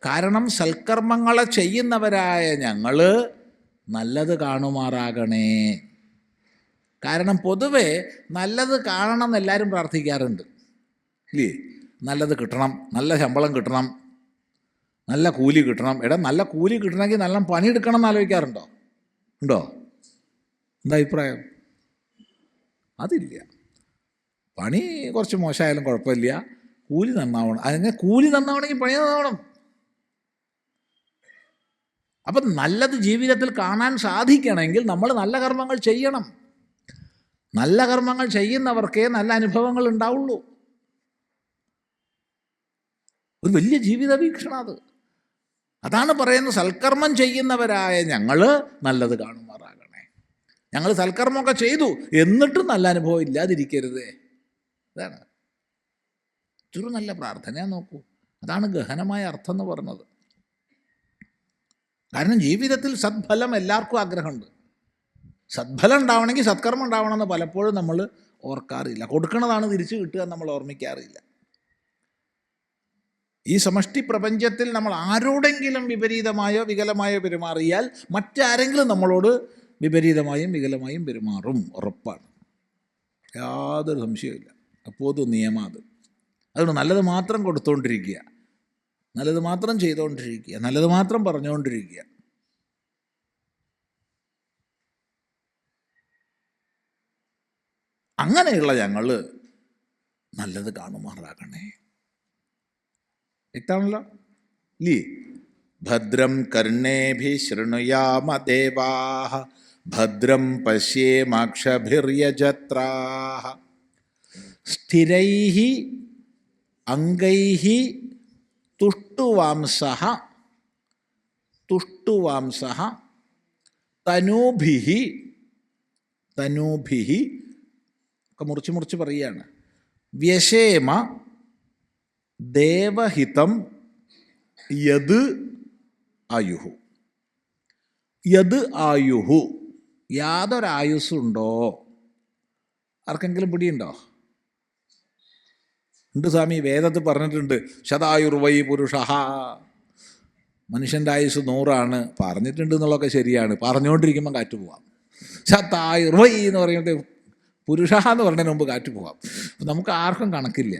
കാരണം സൽക്കർമ്മങ്ങളെ ചെയ്യുന്നവരായ ഞങ്ങൾ നല്ലത് കാണുമാറാകണേ. കാരണം പൊതുവെ നല്ലത് കാണണം എന്ന് എല്ലാവരും പ്രാർത്ഥിക്കാറുണ്ട്, ഇല്ലേ? നല്ലത് കിട്ടണം, നല്ല ശമ്പളം കിട്ടണം, നല്ല കൂലി കിട്ടണം. നല്ല കൂലി കിട്ടണമെങ്കിൽ നല്ല പണിയെടുക്കണം എന്ന് ആലോചിക്കാറുണ്ടോ? ഉണ്ടോ? എന്താ അഭിപ്രായം? അതില്ല. പണി കുറച്ച് മോശമായാലും കുഴപ്പമില്ല, കൂലി നന്നാവണം. അതിനെ കൂലി നന്നാവണമെങ്കിൽ പണി നന്നാവണം. അപ്പം നല്ലത് ജീവിതത്തിൽ കാണാൻ സാധിക്കണമെങ്കിൽ നമ്മൾ നല്ല കർമ്മങ്ങൾ ചെയ്യണം. നല്ല കർമ്മങ്ങൾ ചെയ്യുന്നവർക്കേ നല്ല അനുഭവങ്ങൾ ഉണ്ടാവുള്ളൂ. ഒരു വലിയ ജീവിത വീക്ഷണം അത്. അതാണ് പറയുന്നത്, സൽക്കർമ്മം ചെയ്യുന്നവരായ ഞങ്ങൾ നല്ലത് കാണുമാറാകണേ. ഞങ്ങൾ സൽക്കർമ്മമൊക്കെ ചെയ്തു, എന്നിട്ടും നല്ല അനുഭവം ഇല്ലാതിരിക്കരുതേ. അതാണ് ഇതൊരു നല്ല പ്രാർത്ഥന. നോക്കൂ, അതാണ് ഗഹനമായ അർത്ഥം എന്ന് പറഞ്ഞത്. കാരണം ജീവിതത്തിൽ സദ്ഫലം എല്ലാവർക്കും ആഗ്രഹമുണ്ട്. സദ്ഫലം ഉണ്ടാവണമെങ്കിൽ സത്കർമ്മം ഉണ്ടാവണമെന്ന് പലപ്പോഴും നമ്മൾ ഓർക്കാറില്ല. കൊടുക്കണതാണ് തിരിച്ചു കിട്ടുക എന്ന് നമ്മൾ ഓർമ്മിക്കാറില്ല. ഈ സമഷ്ടി പ്രപഞ്ചത്തിൽ നമ്മൾ ആരോടെങ്കിലും വിപരീതമായോ വികലമായോ പെരുമാറിയാൽ മറ്റാരെങ്കിലും നമ്മളോട് വിപരീതമായും വികലമായും പെരുമാറും, ഉറപ്പാണ്, യാതൊരു സംശയമില്ല. അപ്പോൾ അത് നിയമം. അതുകൊണ്ട് നല്ലത് മാത്രം കൊടുത്തുകൊണ്ടിരിക്കുക, നല്ലത് മാത്രം ചെയ്തുകൊണ്ടിരിക്കുക, നല്ലത് മാത്രം പറഞ്ഞുകൊണ്ടിരിക്കുക. അങ്ങനെയുള്ള ഞങ്ങൾ നല്ലത് കാണുമാറാകണേ. വ്യക്തമാണല്ലോ, ഇല്ലേ? ഭദ്രം കർണേഭി ശൃണുയാമ ദേവാഃ ഭദ്രം പശ്യേമാക്ഷഭിര്യജത്രാഃ സ്ഥിരൈഃ അംഗൈഃ തുഷ്ടുവാംസഃ തനൂഭിഃ ഒക്കെ മുറിച്ച് പറയുകയാണ്. വ്യശേമ ദേവഹിതം യത് ആയുഹു. യത് ആയുഹു, യാതൊരായുസ്സുണ്ടോ? ആർക്കെങ്കിലും പിടിയുണ്ടോ? ഉണ്ട് സ്വാമി, വേദത്തിൽ പറഞ്ഞിട്ടുണ്ട് ശതായുർവൈ പുരുഷ. മനുഷ്യൻ്റെ ആയുസ് 100 പറഞ്ഞിട്ടുണ്ട് എന്നുള്ളതൊക്കെ ശരിയാണ്. പറഞ്ഞുകൊണ്ടിരിക്കുമ്പോൾ കാറ്റ് പോവാം. ശതായുർവൈ എന്ന് പറയുമ്പോൾ പുരുഷ എന്ന് പറഞ്ഞതിന് മുമ്പ് കാറ്റ് പോവാം. നമുക്ക് ആർക്കും കണക്കില്ല.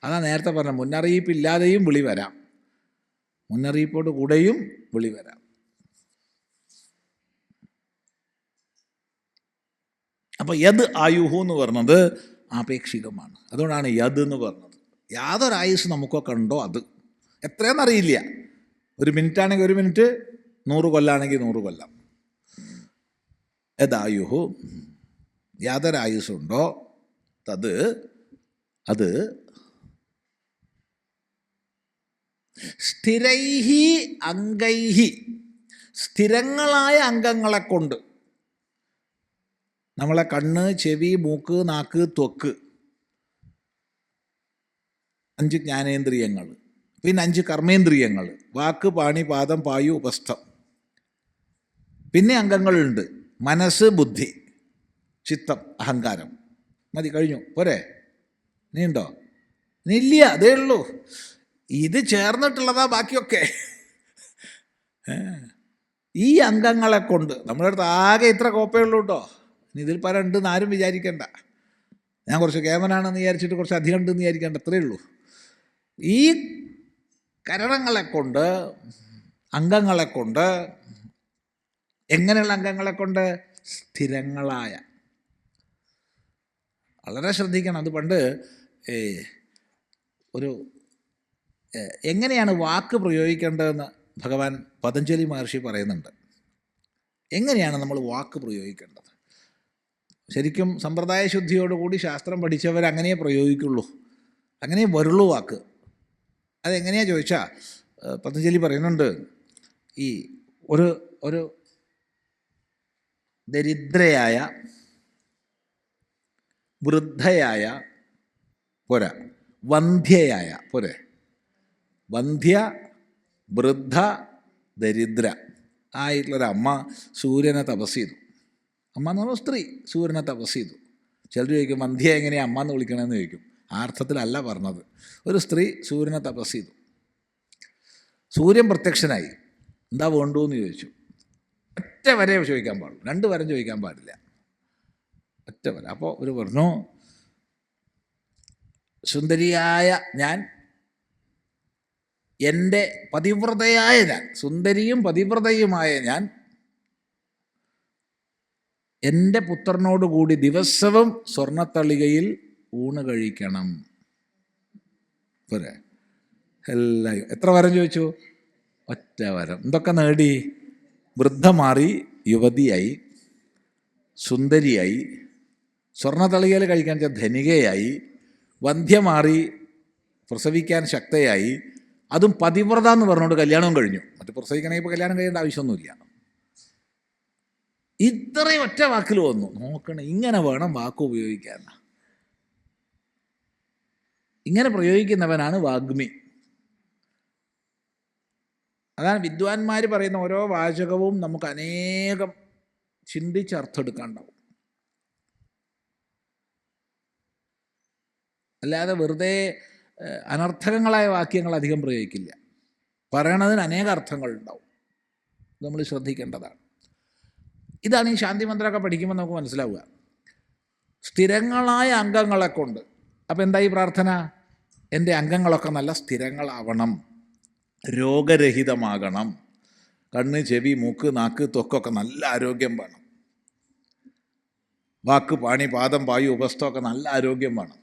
അതാ നേരത്തെ പറഞ്ഞ മുന്നറിയിപ്പില്ലാതെയും വിളി വരാം, മുന്നറിയിപ്പോട് കൂടെയും വിളി വരാം. അപ്പോൾ യദ് ആയുഹു എന്ന് പറഞ്ഞത് ആപേക്ഷികമാണ്. അതുകൊണ്ടാണ് യദ് എന്ന് പറഞ്ഞത്. യാതൊരായുസ് നമുക്കൊക്കെ ഉണ്ടോ അത് എത്രയെന്നറിയില്ല. 1 മിനിറ്റാണെങ്കിൽ 1 മിനിറ്റ്, 100 കൊല്ലാണെങ്കിൽ 100 കൊല്ലം. യദായുഹു, യാതൊരായുസുണ്ടോ, തത് അത് സ്ഥിരൈഹി അംഗൈഹി, സ്ഥിരങ്ങളായ അംഗങ്ങളെ കൊണ്ട്, നമ്മളെ കണ്ണ്, ചെവി, മൂക്ക്, നാക്ക്, ത്വക്ക്, 5 ജ്ഞാനേന്ദ്രിയങ്ങൾ, പിന്നെ 5 കർമ്മേന്ദ്രിയങ്ങൾ, വാക്ക്, പാണി, പാദം, പായു, ഉപസ്ഥം. പിന്നെ അംഗങ്ങളുണ്ട്, മനസ്സ്, ബുദ്ധി, ചിത്തം, അഹങ്കാരം. മതി, കഴിഞ്ഞു, പോരെ? നീ ഉണ്ടോ? നീ ഇല്ല, അതേ ഉള്ളൂ. ഇത് ചേർന്നിട്ടുള്ളതാ ബാക്കിയൊക്കെ. ഈ അംഗങ്ങളെ കൊണ്ട് നമ്മുടെ അടുത്ത് ആകെ ഇത്ര കോപ്പേ ഉള്ളൂ കേട്ടോ. ഇനി ഇതിൽ പല ഉണ്ടെന്ന് ആരും വിചാരിക്കേണ്ട. ഞാൻ കുറച്ച് കേമനാണെന്ന് വിചാരിച്ചിട്ട് കുറച്ച് അധികം ഉണ്ടെന്ന് വിചാരിക്കേണ്ട, അത്രയേ ഉള്ളൂ. ഈ കരണങ്ങളെ കൊണ്ട്, അംഗങ്ങളെ കൊണ്ട്, എങ്ങനെയുള്ള അംഗങ്ങളെ കൊണ്ട്? സ്ഥിരങ്ങളായ. വളരെ ശ്രദ്ധിക്കണം. അത് പണ്ട് ഒരു എങ്ങനെയാണ് വാക്ക് പ്രയോഗിക്കേണ്ടതെന്ന് ഭഗവാൻ പതഞ്ജലി മഹർഷി പറയുന്നുണ്ട്. എങ്ങനെയാണ് നമ്മൾ വാക്ക് പ്രയോഗിക്കേണ്ടത്? ശരിക്കും സമ്പ്രദായ ശുദ്ധിയോടുകൂടി ശാസ്ത്രം പഠിച്ചവരങ്ങനെയേ പ്രയോഗിക്കുള്ളൂ, അങ്ങനെ വരുള്ളൂ വാക്ക്. അതെങ്ങനെയാണ് ചോദിച്ചാൽ പതഞ്ജലി പറയുന്നുണ്ട്, ഈ ഒരു ദരിദ്രയായ, വൃദ്ധയായ, പോരാ, വന്ധ്യയായ, പോരെ, വന്ധ്യ, വൃദ്ധ, ദരിദ്ര ആയിട്ടുള്ളൊരമ്മ സൂര്യനെ തപസ് ചെയ്തു. അമ്മ എന്ന് പറഞ്ഞാൽ സ്ത്രീ സൂര്യനെ തപസ് ചെയ്തു. ചിലർ ചോദിക്കും വന്ധ്യ എങ്ങനെയാണ് അമ്മ എന്ന് വിളിക്കണമെന്ന് ചോദിക്കും. ആ അർത്ഥത്തിലല്ല പറഞ്ഞത്. ഒരു സ്ത്രീ സൂര്യനെ തപസ് ചെയ്തു. സൂര്യൻ പ്രത്യക്ഷനായി. എന്താ വേണ്ടു എന്ന് ചോദിച്ചു. ഒറ്റ വരെ ചോദിക്കാൻ പാടുള്ളൂ, 2 വരം ചോദിക്കാൻ പാടില്ല, ഒറ്റ വര. അപ്പോൾ ഒരു പറഞ്ഞു, സുന്ദരിയായ ഞാൻ, എൻ്റെ പതിവ്രതയായ ഞാൻ, സുന്ദരിയും പതിവ്രതയുമായ ഞാൻ എൻ്റെ പുത്രനോടുകൂടി ദിവസവും സ്വർണ്ണത്തളികയിൽ ഊണ് കഴിക്കണം. പോരെ? എല്ലാവരും എത്ര വരം ചോദിച്ചു? ഒറ്റ വരം. എന്തൊക്കെ നേടി? വൃദ്ധ മാറി യുവതിയായി, സുന്ദരിയായി, സ്വർണ്ണത്തളികയിൽ കഴിക്കാൻ വെച്ചാൽ ധനികയായി, വന്ധ്യ മാറി പ്രസവിക്കാൻ ശക്തയായി, അതും പതിവ്രത എന്ന് പറഞ്ഞുകൊണ്ട് കല്യാണവും കഴിഞ്ഞു. മറ്റു പ്രസവിക്കണമെങ്കിൽ ഇപ്പോൾ കല്യാണം കഴിയേണ്ട ആവശ്യമൊന്നുമില്ല. ഇത്രയും ഒറ്റ വാക്കിൽ വന്നു. നോക്കണം, ഇങ്ങനെ വേണം വാക്ക് ഉപയോഗിക്കാൻ. ഇങ്ങനെ പ്രയോഗിക്കുന്നവനാണ് വാഗ്മി. അതാണ് വിദ്വാൻമാർ പറയുന്ന ഓരോ വാചകവും നമുക്ക് അനേകം ചിന്തിച്ച് അർത്ഥമെടുക്കാനുണ്ടാവും. അല്ലാതെ വെറുതെ അനർത്ഥകങ്ങളായ വാക്യങ്ങൾ അധികം പ്രയോഗിക്കില്ല. പറയണതിന് അനേക അർത്ഥങ്ങളുണ്ടാവും. നമ്മൾ ശ്രദ്ധിക്കേണ്ടതാണ്. ഇതാണ് ഈ ശാന്തി മന്ത്രമൊക്കെ പഠിക്കുമ്പോൾ നമുക്ക് മനസ്സിലാവുക. സ്ഥിരങ്ങളായ അംഗങ്ങളെ കൊണ്ട്. അപ്പം എന്തായി പ്രാർത്ഥന? എൻ്റെ അംഗങ്ങളൊക്കെ നല്ല സ്ഥിരങ്ങളാവണം, രോഗരഹിതമാകണം. കണ്ണ്, ചെവി, മൂക്ക്, നാക്ക്, ത്വക്കൊക്കെ നല്ല ആരോഗ്യം വേണം. വാക്ക്, പാണി, പാദം, പായു, ഉപസ്ഥമൊക്കെ നല്ല ആരോഗ്യം വേണം.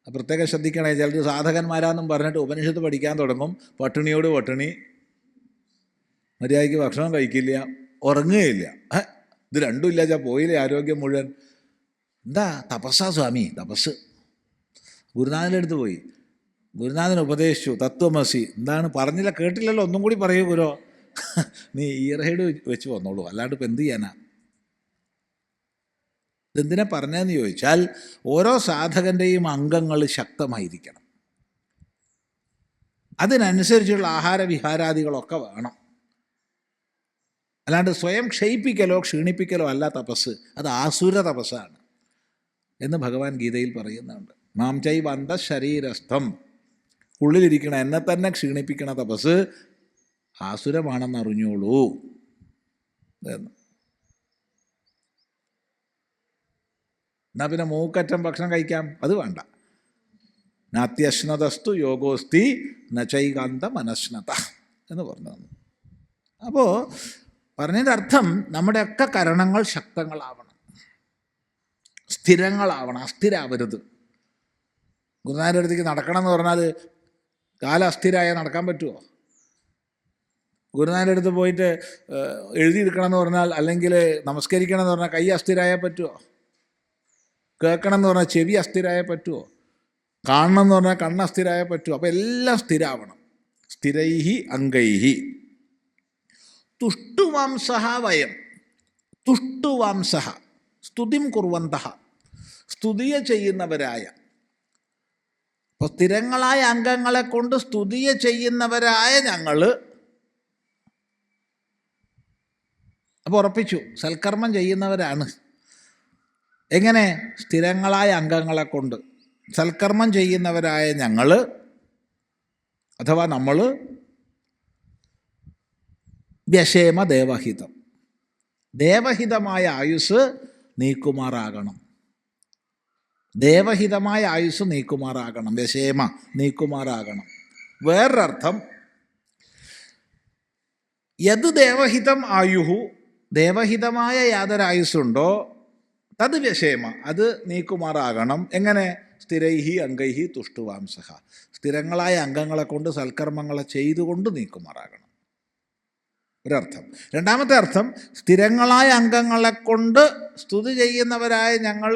പ്രത്യേകം ശ്രദ്ധിക്കണേ. ചിലർ സാധകന്മാരാന്നും പറഞ്ഞിട്ട് ഉപനിഷത്ത് പഠിക്കാൻ തുടങ്ങും. പട്ടിണിയോട് പട്ടിണി, മര്യാദയ്ക്ക് ഭക്ഷണം കഴിക്കില്ല, ഉറങ്ങുകയില്ല. ഇത് രണ്ടും ഇല്ലാച്ചാൽ പോയില്ലേ ആരോഗ്യം മുഴുവൻ. എന്താ തപസ്സാ സ്വാമി? തപസ്. ഗുരുനാഥൻ്റെ അടുത്ത് പോയി, ഗുരുനാഥൻ ഉപദേശിച്ചു തത്വമസി. എന്താണ് പറഞ്ഞില്ല, കേട്ടില്ലല്ലോ, ഒന്നും കൂടി പറയൂ ഗുരോ. നീ ഈറഹേഡ് വെച്ച് വന്നോളൂ, അല്ലാണ്ട് ഇപ്പം എന്ത് ചെയ്യാനാ? ഇതെന്തിനാ പറഞ്ഞതെന്ന് ചോദിച്ചാൽ, ഓരോ സാധകൻ്റെയും അംഗങ്ങൾ ശക്തമായിരിക്കണം. അതിനനുസരിച്ചുള്ള ആഹാരവിഹാരാദികളൊക്കെ വേണം. അല്ലാണ്ട് സ്വയം ക്ഷയിപ്പിക്കലോ ക്ഷീണിപ്പിക്കലോ അല്ല തപസ്. അത് ആസുര തപസ്സാണ് എന്ന് ഭഗവാൻ ഗീതയിൽ പറയുന്നുണ്ട്. മാം ചൈവന്ത ശരീരസ്ഥം, ഉള്ളിലിരിക്കണ എന്നെ തന്നെ ക്ഷീണിപ്പിക്കണ തപസ് ആസുരമാണെന്ന് അറിഞ്ഞോളൂ എന്ന്. എന്നാൽ പിന്നെ മൂക്കറ്റം ഭക്ഷണം കഴിക്കാം, അത് വേണ്ട. നാത്യശ്നതസ്തു യോഗോസ്തി നചൈകാന്ത മനശ്നത എന്ന് പറഞ്ഞു. അപ്പോൾ പറഞ്ഞതിൻ്റെ അർത്ഥം നമ്മുടെയൊക്കെ കരണങ്ങൾ ശക്തങ്ങളാവണം, സ്ഥിരങ്ങളാവണം, അസ്ഥിരാവരുത്. ഗുരുനാഥൻ്റെ അടുത്തേക്ക് നടക്കണം എന്ന് പറഞ്ഞാൽ കാലം അസ്ഥിരായാൽ നടക്കാൻ പറ്റുമോ? ഗുരുനാഥൻ്റെ അടുത്ത് പോയിട്ട് എഴുതിയെടുക്കണം എന്ന് പറഞ്ഞാൽ, അല്ലെങ്കിൽ നമസ്കരിക്കണം എന്ന് പറഞ്ഞാൽ കൈ അസ്ഥിരായാൽ പറ്റുമോ? കേൾക്കണം എന്ന് പറഞ്ഞാൽ ചെവി അസ്ഥിരായാൽ പറ്റുമോ? കാണണം എന്ന് പറഞ്ഞാൽ കണ്ണ് അസ്ഥിരായാൽ പറ്റുമോ? അപ്പോൾ എല്ലാം സ്ഥിരാവണം. സ്ഥിരൈഹി അംഗൈഹി തുഷ്ടുവാംസഃ വയം. തുഷ്ടുവാംസഃ സ്തുതിം കുർവന്തഃ, സ്തുതിയ ചെയ്യുന്നവരായ. അപ്പോൾ സ്ഥിരങ്ങളായ അംഗങ്ങളെ കൊണ്ട് സ്തുതിയ ചെയ്യുന്നവരായ ഞങ്ങൾ. അപ്പോൾ ഉറപ്പിച്ചു, സൽക്കർമ്മം ചെയ്യുന്നവരാണ്. എങ്ങനെ? സ്ഥിരങ്ങളായ അംഗങ്ങളെ കൊണ്ട് സൽക്കർമ്മം ചെയ്യുന്നവരായ ഞങ്ങൾ, അഥവാ നമ്മൾ, വ്യശേമ ദേവഹിതം, ദേവഹിതമായ ആയുസ് നീക്കുമാറാകണം. ദേവഹിതമായ ആയുസ് നീക്കുമാറാകണം, വ്യശേമ നീക്കുമാറാകണം. വേറൊരർത്ഥം, യത് ദേവഹിതം ആയുഹു, ദേവഹിതമായ യാതൊരായുസ്സുണ്ടോ തത് വ്യശേമ, അത് നീക്കുമാറാകണം. എങ്ങനെ? സ്ഥിരൈഹി അംഗൈഹി തുഷ്ടുവാംസഃ, സ്ഥിരങ്ങളായ അംഗങ്ങളെ കൊണ്ട് സൽക്കർമ്മങ്ങളെ ചെയ്തുകൊണ്ട് നീക്കുമാറാകണം. ഒരർത്ഥം. രണ്ടാമത്തെ അർത്ഥം, സ്ഥിരങ്ങളായ അംഗങ്ങളെ കൊണ്ട് സ്തുതി ചെയ്യുന്നവരായ ഞങ്ങൾ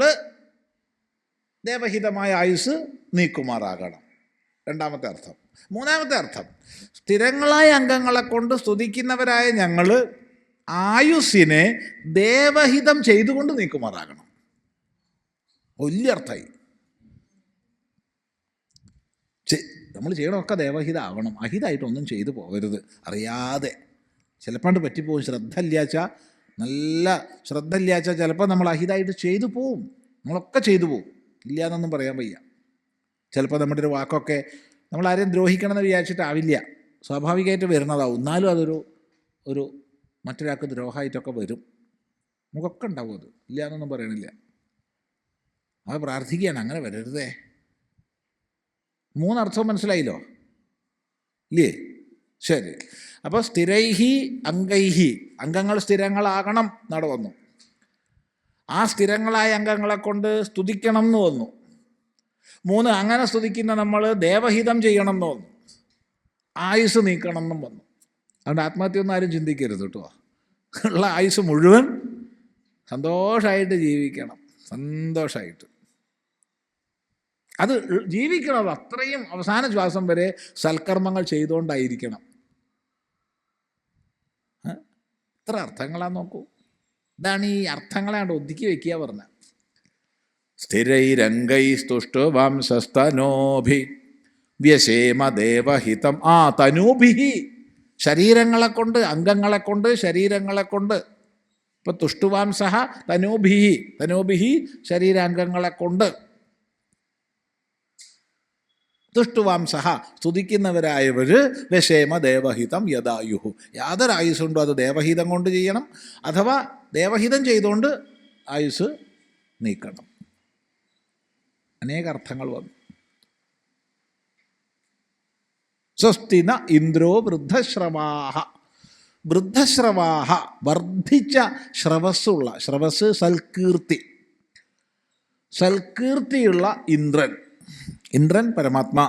ദേവഹിതമായ ആയുസ് നീക്കുമാറാകണം. രണ്ടാമത്തെ അർത്ഥം. മൂന്നാമത്തെ അർത്ഥം, സ്ഥിരങ്ങളായ അംഗങ്ങളെ കൊണ്ട് സ്തുതിക്കുന്നവരായ ഞങ്ങൾ ആയുസ്സിനെ ദേവഹിതം ചെയ്തുകൊണ്ട് നീക്കുമാറാകണം. വലിയ അർത്ഥമായി. നമ്മൾ ചെയ്യണമൊക്കെ ദേവഹിതമാവണം, അഹിതമായിട്ടൊന്നും ചെയ്തു പോകരുത്. അറിയാതെ ചിലപ്പോൾ പറ്റിപ്പോവും. നല്ല ശ്രദ്ധ ഇല്ലാച്ച ചിലപ്പോൾ നമ്മൾ അഹിതമായിട്ട് ചെയ്തു പോവും. നമ്മളൊക്കെ ചെയ്തു പോവും, ഇല്ല എന്നൊന്നും പറയാൻ വയ്യ. ചിലപ്പോൾ നമ്മുടെ ഒരു വാക്കൊക്കെ നമ്മൾ ആരെയും ദ്രോഹിക്കണമെന്ന് വിചാരിച്ചിട്ടാവില്ല, സ്വാഭാവികമായിട്ട് വരുന്നതാവും. എന്നാലും അതൊരു മറ്റൊരാൾക്ക് ദ്രോഹമായിട്ടൊക്കെ വരും. നമുക്കൊക്കെ ഉണ്ടാവും, അത് ഇല്ല എന്നൊന്നും പറയണില്ല. അത് പ്രാർത്ഥിക്കുകയാണ് അങ്ങനെ വരരുതേ. മൂന്നർത്ഥം മനസ്സിലായില്ലോ ഇല്ലേ? ശരി. അപ്പോൾ സ്ഥിരൈഹി അംഗൈഹി, അംഗങ്ങൾ സ്ഥിരങ്ങളാകണം നട വന്നു. ആ സ്ഥിരങ്ങളായ അംഗങ്ങളെ കൊണ്ട് സ്തുതിക്കണം എന്ന് വന്നു. 3, അങ്ങനെ സ്തുതിക്കുന്ന നമ്മൾ ദേവഹിതം ചെയ്യണം എന്ന് വന്നു. ആയുസ് നീക്കണം എന്നും വന്നു. അതുകൊണ്ട് ആത്മഹത്യൊന്നും ആരും ചിന്തിക്കരുത് കേട്ടോ. ഉള്ള ആയുസ് മുഴുവൻ സന്തോഷമായിട്ട് ജീവിക്കണം, സന്തോഷമായിട്ട്. അത് ജീവിക്കണം, അത്രയും അവസാന ശ്വാസം വരെ സൽക്കർമ്മങ്ങൾ ചെയ്തുകൊണ്ടായിരിക്കണം. എത്ര അർത്ഥങ്ങളാന്ന് നോക്കൂ. ഇതാണ് ഈ അർത്ഥങ്ങളെ കൊണ്ട് ഒതുക്കി വയ്ക്കുക പറഞ്ഞ. സ്ഥിരൈരംഗൈസ്തുഷ്ടുവംസസ്തനോഭി വ്യശേമ ദേവഹിതം. തനൂഭിഹി, ശരീരങ്ങളെ കൊണ്ട്, അംഗങ്ങളെ കൊണ്ട്, ശരീരങ്ങളെ കൊണ്ട്. ഇപ്പം തുഷ്ടുവാംസഃ തനൂഭിഹി, തനൂഭിഹി ശരീരാംഗങ്ങളെ കൊണ്ട്. തുഷ്ടുവാംസഃ സ്തുതിക്കുന്നവരായവർ വ്യശേമ ദേവഹിതം യദായുഹു, യാതൊരായുസ്സുണ്ടോ അത് ദേവഹിതം കൊണ്ട് ചെയ്യണം, അഥവാ ദേവഹിതം ചെയ്തുകൊണ്ട് ആയുസ് നീക്കണം. അനേക അർത്ഥങ്ങൾ വന്നു. സ്വസ്തിന ഇന്ദ്രോ വൃദ്ധശ്രവാഹ. വൃദ്ധശ്രവാഹ വർദ്ധിച്ച ശ്രവസ്സുള്ള, ശ്രവസ് സൽകീർത്തി, സൽകീർത്തിയുള്ള ഇന്ദ്രൻ. ഇന്ദ്രൻ പരമാത്മാ.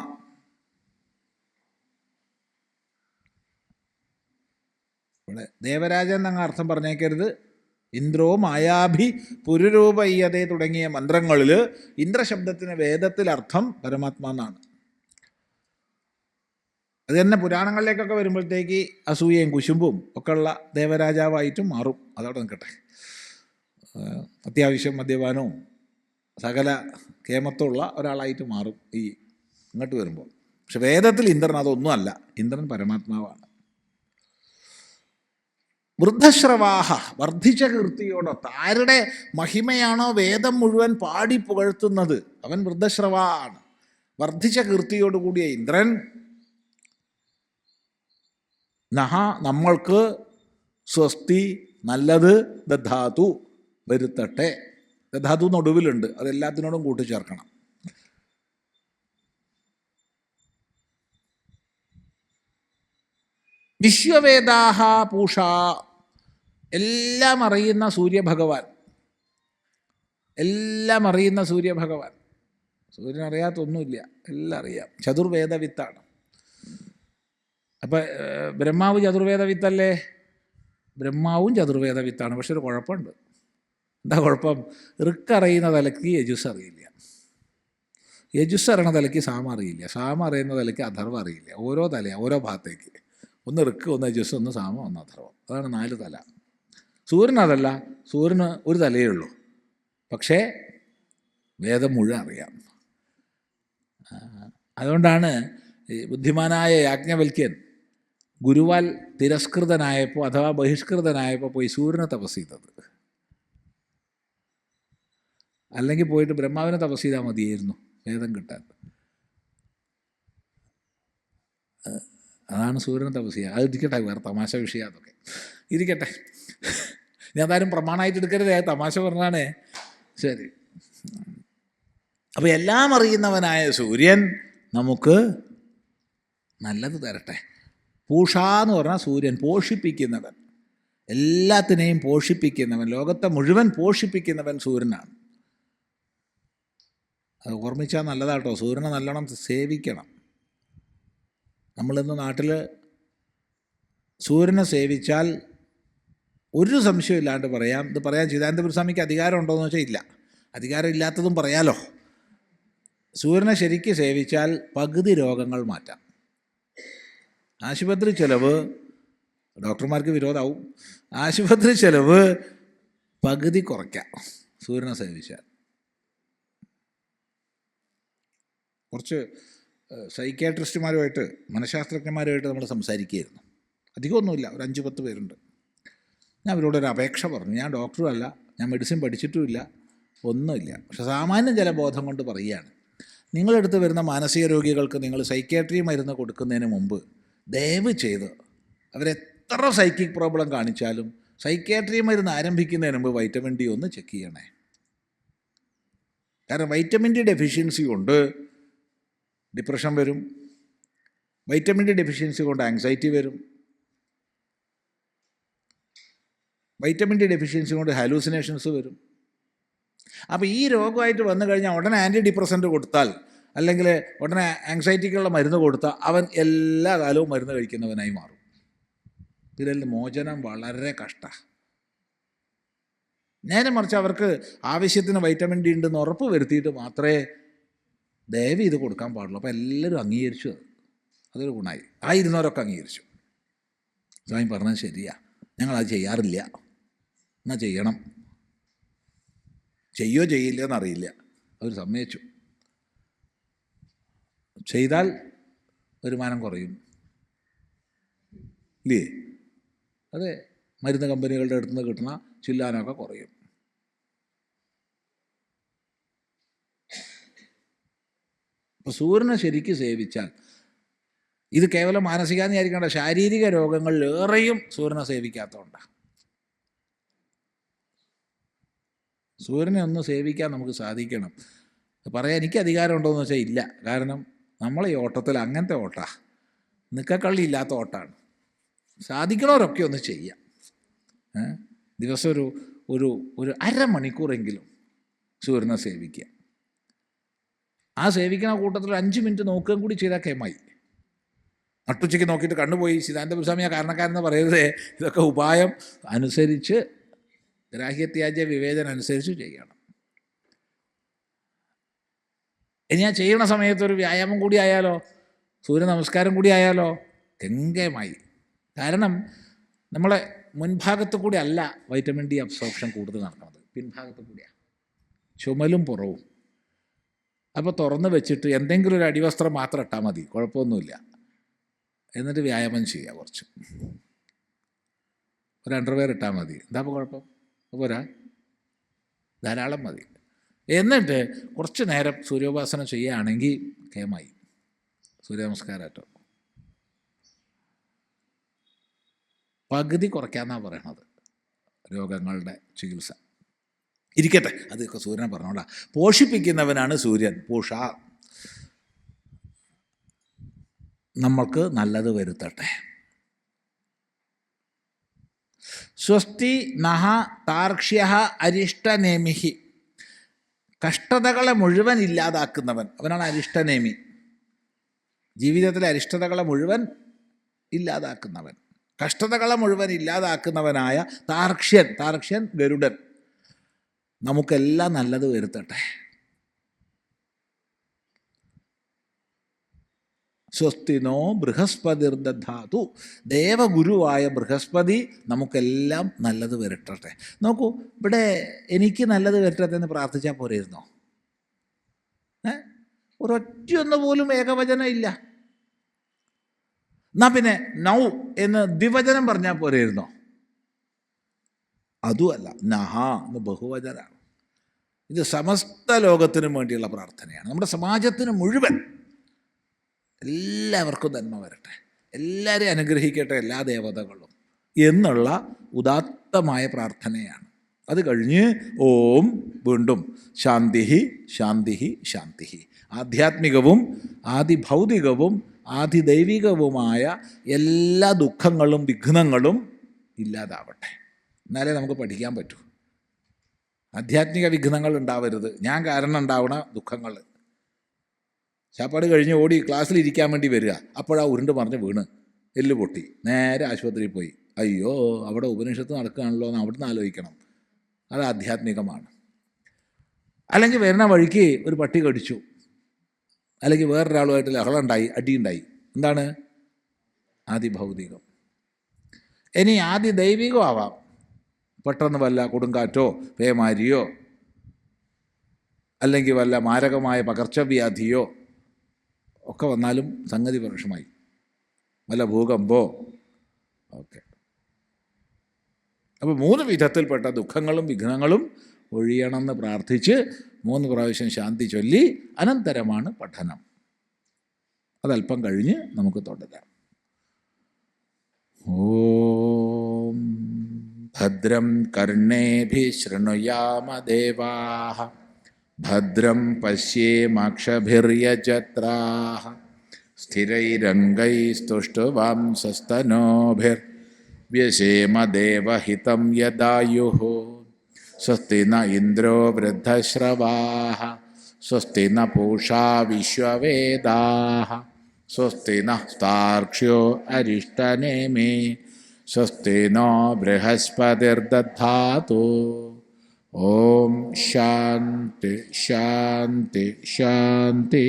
ഇവിടെ ദേവരാജൻ എന്നങ്ങ് അർത്ഥം പറഞ്ഞേക്കരുത്. ഇന്ദ്രോ മായാഭി പുരുരൂപയ്യതേ തുടങ്ങിയ മന്ത്രങ്ങളിൽ ഇന്ദ്രശബ്ദത്തിന് വേദത്തിൽ അർത്ഥം പരമാത്മാ എന്നാണ്. അത് തന്നെ പുരാണങ്ങളിലേക്കൊക്കെ വരുമ്പോഴത്തേക്ക് അസൂയയും കുശുമ്പും ഒക്കെ ഉള്ള ദേവരാജാവായിട്ടും മാറും. അതവിടെ നിൽക്കട്ടെ. അത്യാവശ്യം മദ്യപാനവും സകല കേമത്തുള്ള ഒരാളായിട്ട് മാറും ഈ ഇങ്ങോട്ട് വരുമ്പോൾ. പക്ഷെ വേദത്തിൽ ഇന്ദ്രൻ അതൊന്നും അല്ല, ഇന്ദ്രൻ പരമാത്മാവാണ്. വൃദ്ധശ്രവാഹ വർദ്ധിച്ച കീർത്തിയോടൊത്ത്, ആരുടെ മഹിമയാണോ വേദം മുഴുവൻ പാടി പുകഴ്ത്തുന്നത് അവൻ വൃദ്ധശ്രവാണ്. വർദ്ധിച്ച കീർത്തിയോടുകൂടിയ ഇന്ദ്രൻ നഹ നമ്മൾക്ക് സ്വസ്തി നല്ലത് ദധാതു വരുത്തട്ടെ. ദധാതു നൊടുവിലുണ്ട്, അതെല്ലാത്തിനോടും കൂട്ടിച്ചേർക്കണം. വിശ്വവേദാഹ പൂഷ, എല്ലാം അറിയുന്ന സൂര്യഭഗവാൻ, എല്ലാം അറിയുന്ന സൂര്യഭഗവാൻ. സൂര്യൻ അറിയാത്തൊന്നുമില്ല, എല്ലാം അറിയാം. ചതുർവേദ വിത്താണ്. അപ്പം ബ്രഹ്മാവ് ചതുർവേദ വിത്തല്ലേ? ബ്രഹ്മാവും ചതുർവേദ വിത്താണ്. പക്ഷെ ഒരു കുഴപ്പമുണ്ട്. എന്താ കുഴപ്പം? ഋക്കറിയുന്ന തലയ്ക്ക് യജുസ് അറിയില്ല, യജുസ് അറിയുന്ന തലയ്ക്ക് സാമ അറിയില്ല, സാമ അറിയുന്ന തലയ്ക്ക് അഥർവ അറിയില്ല. ഓരോ തലയാണ്, ഓരോ ഭാഗത്തേക്ക്. ഒന്ന് ഋക്ക്, ഒന്ന് യജുസ്, ഒന്ന് സാമ, ഒന്ന് അഥർവം. അതാണ് 4 തല. സൂര്യൻ അതല്ല, സൂര്യന് ഒരു തലയേ ഉള്ളൂ. പക്ഷേ വേദം മുഴുവൻ അറിയാം. അതുകൊണ്ടാണ് ബുദ്ധിമാനായ യാജ്ഞവൽക്യൻ ഗുരുവാൽ തിരസ്കൃതനായപ്പോൾ അഥവാ ബഹിഷ്കൃതനായപ്പോൾ പോയി സൂര്യനെ തപസ് ചെയ്തത്. അല്ലെങ്കിൽ പോയിട്ട് ബ്രഹ്മാവിനെ തപസ് ചെയ്താൽ മതിയായിരുന്നു വേദം കിട്ടാൻ. അതാണ് സൂര്യനെ തപസ് ചെയ്യുക. അത് ഇരിക്കട്ടെ, വേറെ തമാശ വിഷയം അതൊക്കെ ഇരിക്കട്ടെ. ഞാൻ ആരും പ്രമാണമായിട്ട് എടുക്കരുതേ, തമാശ പറഞ്ഞാണേ. ശരി. അപ്പോൾ എല്ലാം അറിയുന്നവനായ സൂര്യൻ നമുക്ക് നല്ലത് തരട്ടെ. പൂഷ എന്ന് പറഞ്ഞാൽ സൂര്യൻ, പോഷിപ്പിക്കുന്നവൻ, എല്ലാത്തിനെയും പോഷിപ്പിക്കുന്നവൻ, ലോകത്തെ മുഴുവൻ പോഷിപ്പിക്കുന്നവൻ സൂര്യനാണ്. അത് ഓർമ്മിച്ചാൽ നല്ലതാട്ടോ. സൂര്യനെ നല്ലോണം സേവിക്കണം. നമ്മളിന്ന് നാട്ടിൽ സൂര്യനെ സേവിച്ചാൽ ഒരു സംശയമില്ലാണ്ട് പറയാം, ഇത് പറയാൻ ചിദാനന്ദപുരസ്വാമിക്ക് അധികാരം ഉണ്ടോയെന്ന് വെച്ചാൽ ഇല്ല. അധികാരം ഇല്ലാത്തതും പറയാലോ. സൂര്യനെ ശരിക്ക് സേവിച്ചാൽ പകുതി രോഗങ്ങൾ മാറ്റാം. ആശുപത്രി ചെലവ് ഡോക്ടർമാർക്ക് വിരോധമാവും. ആശുപത്രി ചെലവ് പകുതി കുറയ്ക്കാം സൂര്യനെ സേവിച്ചാൽ. കുറച്ച് സൈക്യാട്രിസ്റ്റുമാരുമായിട്ട്, മനഃശാസ്ത്രജ്ഞന്മാരുമായിട്ട് നമ്മൾ സംസാരിക്കുകയായിരുന്നു. അധികമൊന്നുമില്ല, ഒരു 5-10 പേരുണ്ട്. ഞാൻ അവരോടൊരു അപേക്ഷ പറഞ്ഞു. ഞാൻ ഡോക്ടറും അല്ല, ഞാൻ മെഡിസിൻ പഠിച്ചിട്ടുമില്ല, ഒന്നുമില്ല. പക്ഷെ സാമാന്യം ചില ബോധം കൊണ്ട് പറയുകയാണ്, നിങ്ങളെടുത്ത് വരുന്ന മാനസിക രോഗികൾക്ക് നിങ്ങൾ സൈക്യാട്രി മരുന്ന് കൊടുക്കുന്നതിന് മുമ്പ് ദയവ് ചെയ്ത് അവരെത്ര സൈക്കിക് പ്രോബ്ലം കാണിച്ചാലും സൈക്യാട്രി മരുന്ന് ആരംഭിക്കുന്നതിന് മുമ്പ് വൈറ്റമിൻ ഡി ഒന്ന് ചെക്ക് ചെയ്യണേ. കാരണം വൈറ്റമിൻ ഡി ഡെഫിഷ്യൻസി കൊണ്ട് ഡിപ്രഷൻ വരും, വൈറ്റമിൻ ഡി ഡെഫിഷ്യൻസി കൊണ്ട് ആങ്സൈറ്റി വരും, വൈറ്റമിൻ ഡി ഡെഫിഷ്യൻസി കൊണ്ട് ഹാലൂസിനേഷൻസ് വരും. അപ്പോൾ ഈ രോഗമായിട്ട് വന്നു കഴിഞ്ഞാൽ ഉടനെ ആൻറ്റി ഡിപ്രസൻറ്റ് കൊടുത്താൽ, അല്ലെങ്കിൽ ഉടനെ ആങ്സൈറ്റിക്കുള്ള മരുന്ന് കൊടുത്താൽ അവൻ എല്ലാ കാലവും മരുന്ന് കഴിക്കുന്നവനായി മാറും. ഇതിൽ മോചനം വളരെ കഷ്ടമാണ്. നേരെ മറിച്ച് അവർക്ക് ആവശ്യത്തിന് വൈറ്റമിൻ ഡി ഉണ്ടെന്ന് ഉറപ്പ് വരുത്തിയിട്ട് മാത്രമേ ദയവ് ഇത് കൊടുക്കാൻ പാടുള്ളൂ. അപ്പോൾ എല്ലാവരും അംഗീകരിച്ചു. അതൊരു ഗുണമായി. ആയിരുന്നവരൊക്കെ അംഗീകരിച്ചു. സ്വാമി പറഞ്ഞത് ശരിയാ, ഞങ്ങളത് ചെയ്യാറില്ല, എന്നാൽ ചെയ്യണം. ചെയ്യോ ചെയ്യില്ല എന്നറിയില്ല, അവർ സമ്മതിച്ചു. ചെയ്താൽ വരുമാനം കുറയും ഇല്ലേ? അതെ, മരുന്ന് കമ്പനികളുടെ അടുത്ത് നിന്ന് കിട്ടുന്ന ചില്ലാനൊക്കെ കുറയും. അപ്പോൾ സൂര്യനെ ശരിക്ക് സേവിച്ചാൽ, ഇത് കേവലം മാനസികാന്ന് വിചാരിക്കേണ്ട, ശാരീരിക രോഗങ്ങളിലേറെയും സൂര്യനെ സേവിക്കാത്തതുകൊണ്ടാണ്. സൂര്യനെ ഒന്ന് സേവിക്കാൻ നമുക്ക് സാധിക്കണം. പറയാൻ എനിക്ക് അധികാരം ഉണ്ടോയെന്ന് വെച്ചാൽ ഇല്ല. കാരണം നമ്മളെ ഈ ഓട്ടത്തിൽ അങ്ങനത്തെ ഓട്ടാണ്, നിക്കക്കള്ളി ഇല്ലാത്ത ഓട്ടാണ്. സാധിക്കണവരൊക്കെ ഒന്ന് ചെയ്യാം. ദിവസം ഒരു അരമണിക്കൂറെങ്കിലും സൂര്യനെ സേവിക്കുക. ആ സേവിക്കുന്ന കൂട്ടത്തിൽ 5 മിനിറ്റ് നോക്കുകയും കൂടി ചെയ്താൽ കേമായി. നട്ടുച്ചയ്ക്ക് നോക്കിയിട്ട് കണ്ടുപോയി ചിദാനന്ദപുരസ്വാമിയെ കാരണക്കാരെന്ന് പറയരുതേ. ഇതൊക്കെ ഉപായം അനുസരിച്ച്, ഗ്രാഹ്യത്യാജ്യ വിവേചനം അനുസരിച്ച് ചെയ്യണം. ഇനി ആ ചെയ്യണ സമയത്തൊരു വ്യായാമം കൂടി ആയാലോ, സൂര്യ നമസ്കാരം കൂടി ആയാലോ, ഗംഗമായി. കാരണം നമ്മളെ മുൻഭാഗത്ത് കൂടി അല്ല വൈറ്റമിൻ ഡി അബ്സോർപ്ഷൻ കൂടുതൽ നടക്കുന്നത്, പിൻഭാഗത്ത് കൂടിയാണ്, ചുമലും പുറവും. അപ്പോൾ തുറന്ന് വെച്ചിട്ട് എന്തെങ്കിലും ഒരു അടിവസ്ത്രം മാത്രം ഇട്ടാൽ മതി, കുഴപ്പമൊന്നുമില്ല. എന്നിട്ട് വ്യായാമം ചെയ്യുക. കുറച്ച് ഒരു അണ്ടർവെയർ ഇട്ടാൽ മതി, എന്താ ഇപ്പോൾ കുഴപ്പം? പോരാ, ധാരാളം മതി. എന്നിട്ട് കുറച്ച് നേരം സൂര്യോപാസന ചെയ്യുകയാണെങ്കിൽ കേമായി. സൂര്യ നമസ്കാരമായിട്ടോ പകുതി കുറയ്ക്കാമെന്നാണ് പറയണത് രോഗങ്ങളുടെ ചികിത്സ. ഇരിക്കട്ടെ, അതൊക്കെ സൂര്യനെ പറഞ്ഞോളാം. പോഷിപ്പിക്കുന്നവനാണ് സൂര്യൻ. പൂഷ നമ്മൾക്ക് നല്ലത് വരുത്തട്ടെ. സ്വസ്തി നഹ താർക്ഷ്യ അരിഷ്ടനേമി. കഷ്ടതകളെ മുഴുവൻ ഇല്ലാതാക്കുന്നവൻ, അവനാണ് അരിഷ്ടനേമി. ജീവിതത്തിലെ അരിഷ്ടതകളെ മുഴുവൻ ഇല്ലാതാക്കുന്നവൻ, കഷ്ടതകളെ മുഴുവൻ ഇല്ലാതാക്കുന്നവനായ താർക്ഷ്യൻ. താർക്ഷ്യൻ ഗരുഡൻ. നമുക്കെല്ലാം നല്ലത് വരുത്തട്ടെ. സ്വസ്തിനോ ബൃഹസ്പതിർദധാതു. ദേവഗുരുവായ ബൃഹസ്പതി നമുക്കെല്ലാം നല്ലത് വരട്ടെ. നോക്കൂ, ഇവിടെ എനിക്ക് നല്ലത് വരട്ടെ എന്ന് പ്രാർത്ഥിച്ചാൽ പോരായിരുന്നോ? ഒരൊറ്റയൊന്നു പോലും ഏകവചനം ഇല്ല. എന്നാ പിന്നെ നൗ എന്ന് ദ്വിവചനം പറഞ്ഞാൽ പോരായിരുന്നോ? അതുമല്ല, നഹ എന്ന് ബഹുവചനാണ്. ഇത് സമസ്ത ലോകത്തിനും വേണ്ടിയുള്ള പ്രാർത്ഥനയാണ്. നമ്മുടെ സമാജത്തിന് മുഴുവൻ എല്ലാവർക്കും നന്മ വരട്ടെ, എല്ലാവരെയും അനുഗ്രഹിക്കട്ടെ എല്ലാ ദേവതകളും എന്നുള്ള ഉദാത്തമായ പ്രാർത്ഥനയാണ്. അത് കഴിഞ്ഞ് ഓം വീണ്ടും ശാന്തി ശാന്തി ശാന്തി. ആധ്യാത്മികവും ആദിഭൗതികവും ആദിദൈവികവുമായ എല്ലാ ദുഃഖങ്ങളും വിഘ്നങ്ങളും ഇല്ലാതാവട്ടെ. എന്നാലേ നമുക്ക് പഠിക്കാൻ പറ്റൂ. ആധ്യാത്മിക വിഘ്നങ്ങൾ ഉണ്ടാവരുത്. ഞാൻ കാരണം ഉണ്ടാവുന്ന ദുഃഖങ്ങൾ. ചാപ്പാട് കഴിഞ്ഞ് ഓടി ക്ലാസ്സിലിരിക്കാൻ വേണ്ടി വരിക, അപ്പോഴാ ഉരുണ്ട് പറഞ്ഞ് വീണ് എല്ല് പൊട്ടി, നേരെ ആശുപത്രിയിൽ പോയി. അയ്യോ, അവിടെ ഉപനിഷത്ത് നടക്കുകയാണല്ലോ എന്ന് അവിടുന്ന് ആലോചിക്കണം. അത് ആധ്യാത്മികമാണ്. അല്ലെങ്കിൽ വരുന്ന വഴിക്ക് ഒരു പട്ടി കടിച്ചു, അല്ലെങ്കിൽ വേറൊരാളുമായിട്ട് ലഹളമുണ്ടായി, അടിയുണ്ടായി. എന്താണ്? ആദിഭൗതികം. ഇനി ആദിദൈവികം ആവാം. പെട്ടെന്ന് വല്ല കൊടുങ്കാറ്റോ പേമാരിയോ അല്ലെങ്കിൽ വല്ല മാരകമായ പകർച്ചവ്യാധിയോ ഒക്കെ വന്നാലും സംഗതി പ്രശ്നമായി. വല്ല ഭൂകമ്പോ ഒക്കെ. അപ്പോൾ 3 വിധത്തിൽപ്പെട്ട ദുഃഖങ്ങളും വിഘ്നങ്ങളും ഒഴിയണമെന്ന് പ്രാർത്ഥിച്ച് 3 പ്രാവശ്യം ശാന്തി ചൊല്ലി അനന്തരമാണ് പഠനം. അതല്പം കഴിഞ്ഞ് നമുക്ക് തുടരാം. ഓം ഭദ്രം കർണേഭിഃ ശൃണുയാമ ദേവാഃ ഭദ്രം പശ്യേമാക്ഷഭിര്യജത്രാഃ സ്ഥിരൈരംഗൈസ്തുഷ്ടവാംസസ്തനോഭിർവ്യശേമ ദേവഹിതം യദായുഃ. സ്വസ്തി ന ഇന്ദ്രോ വൃദ്ധശ്രവാഃ സ്വസ്തി ന പൂഷാ വിശ്വവേദാഃ സ്വസ്തി നഃ സ്താർക്ഷ്യോ അരിഷ്ടനേമി സ്വസ്തി നോ ബൃഹസ്പതിർദധാതു. ഓം ശാന്തി ശാന്തി ശാന്തി.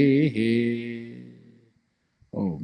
ഓം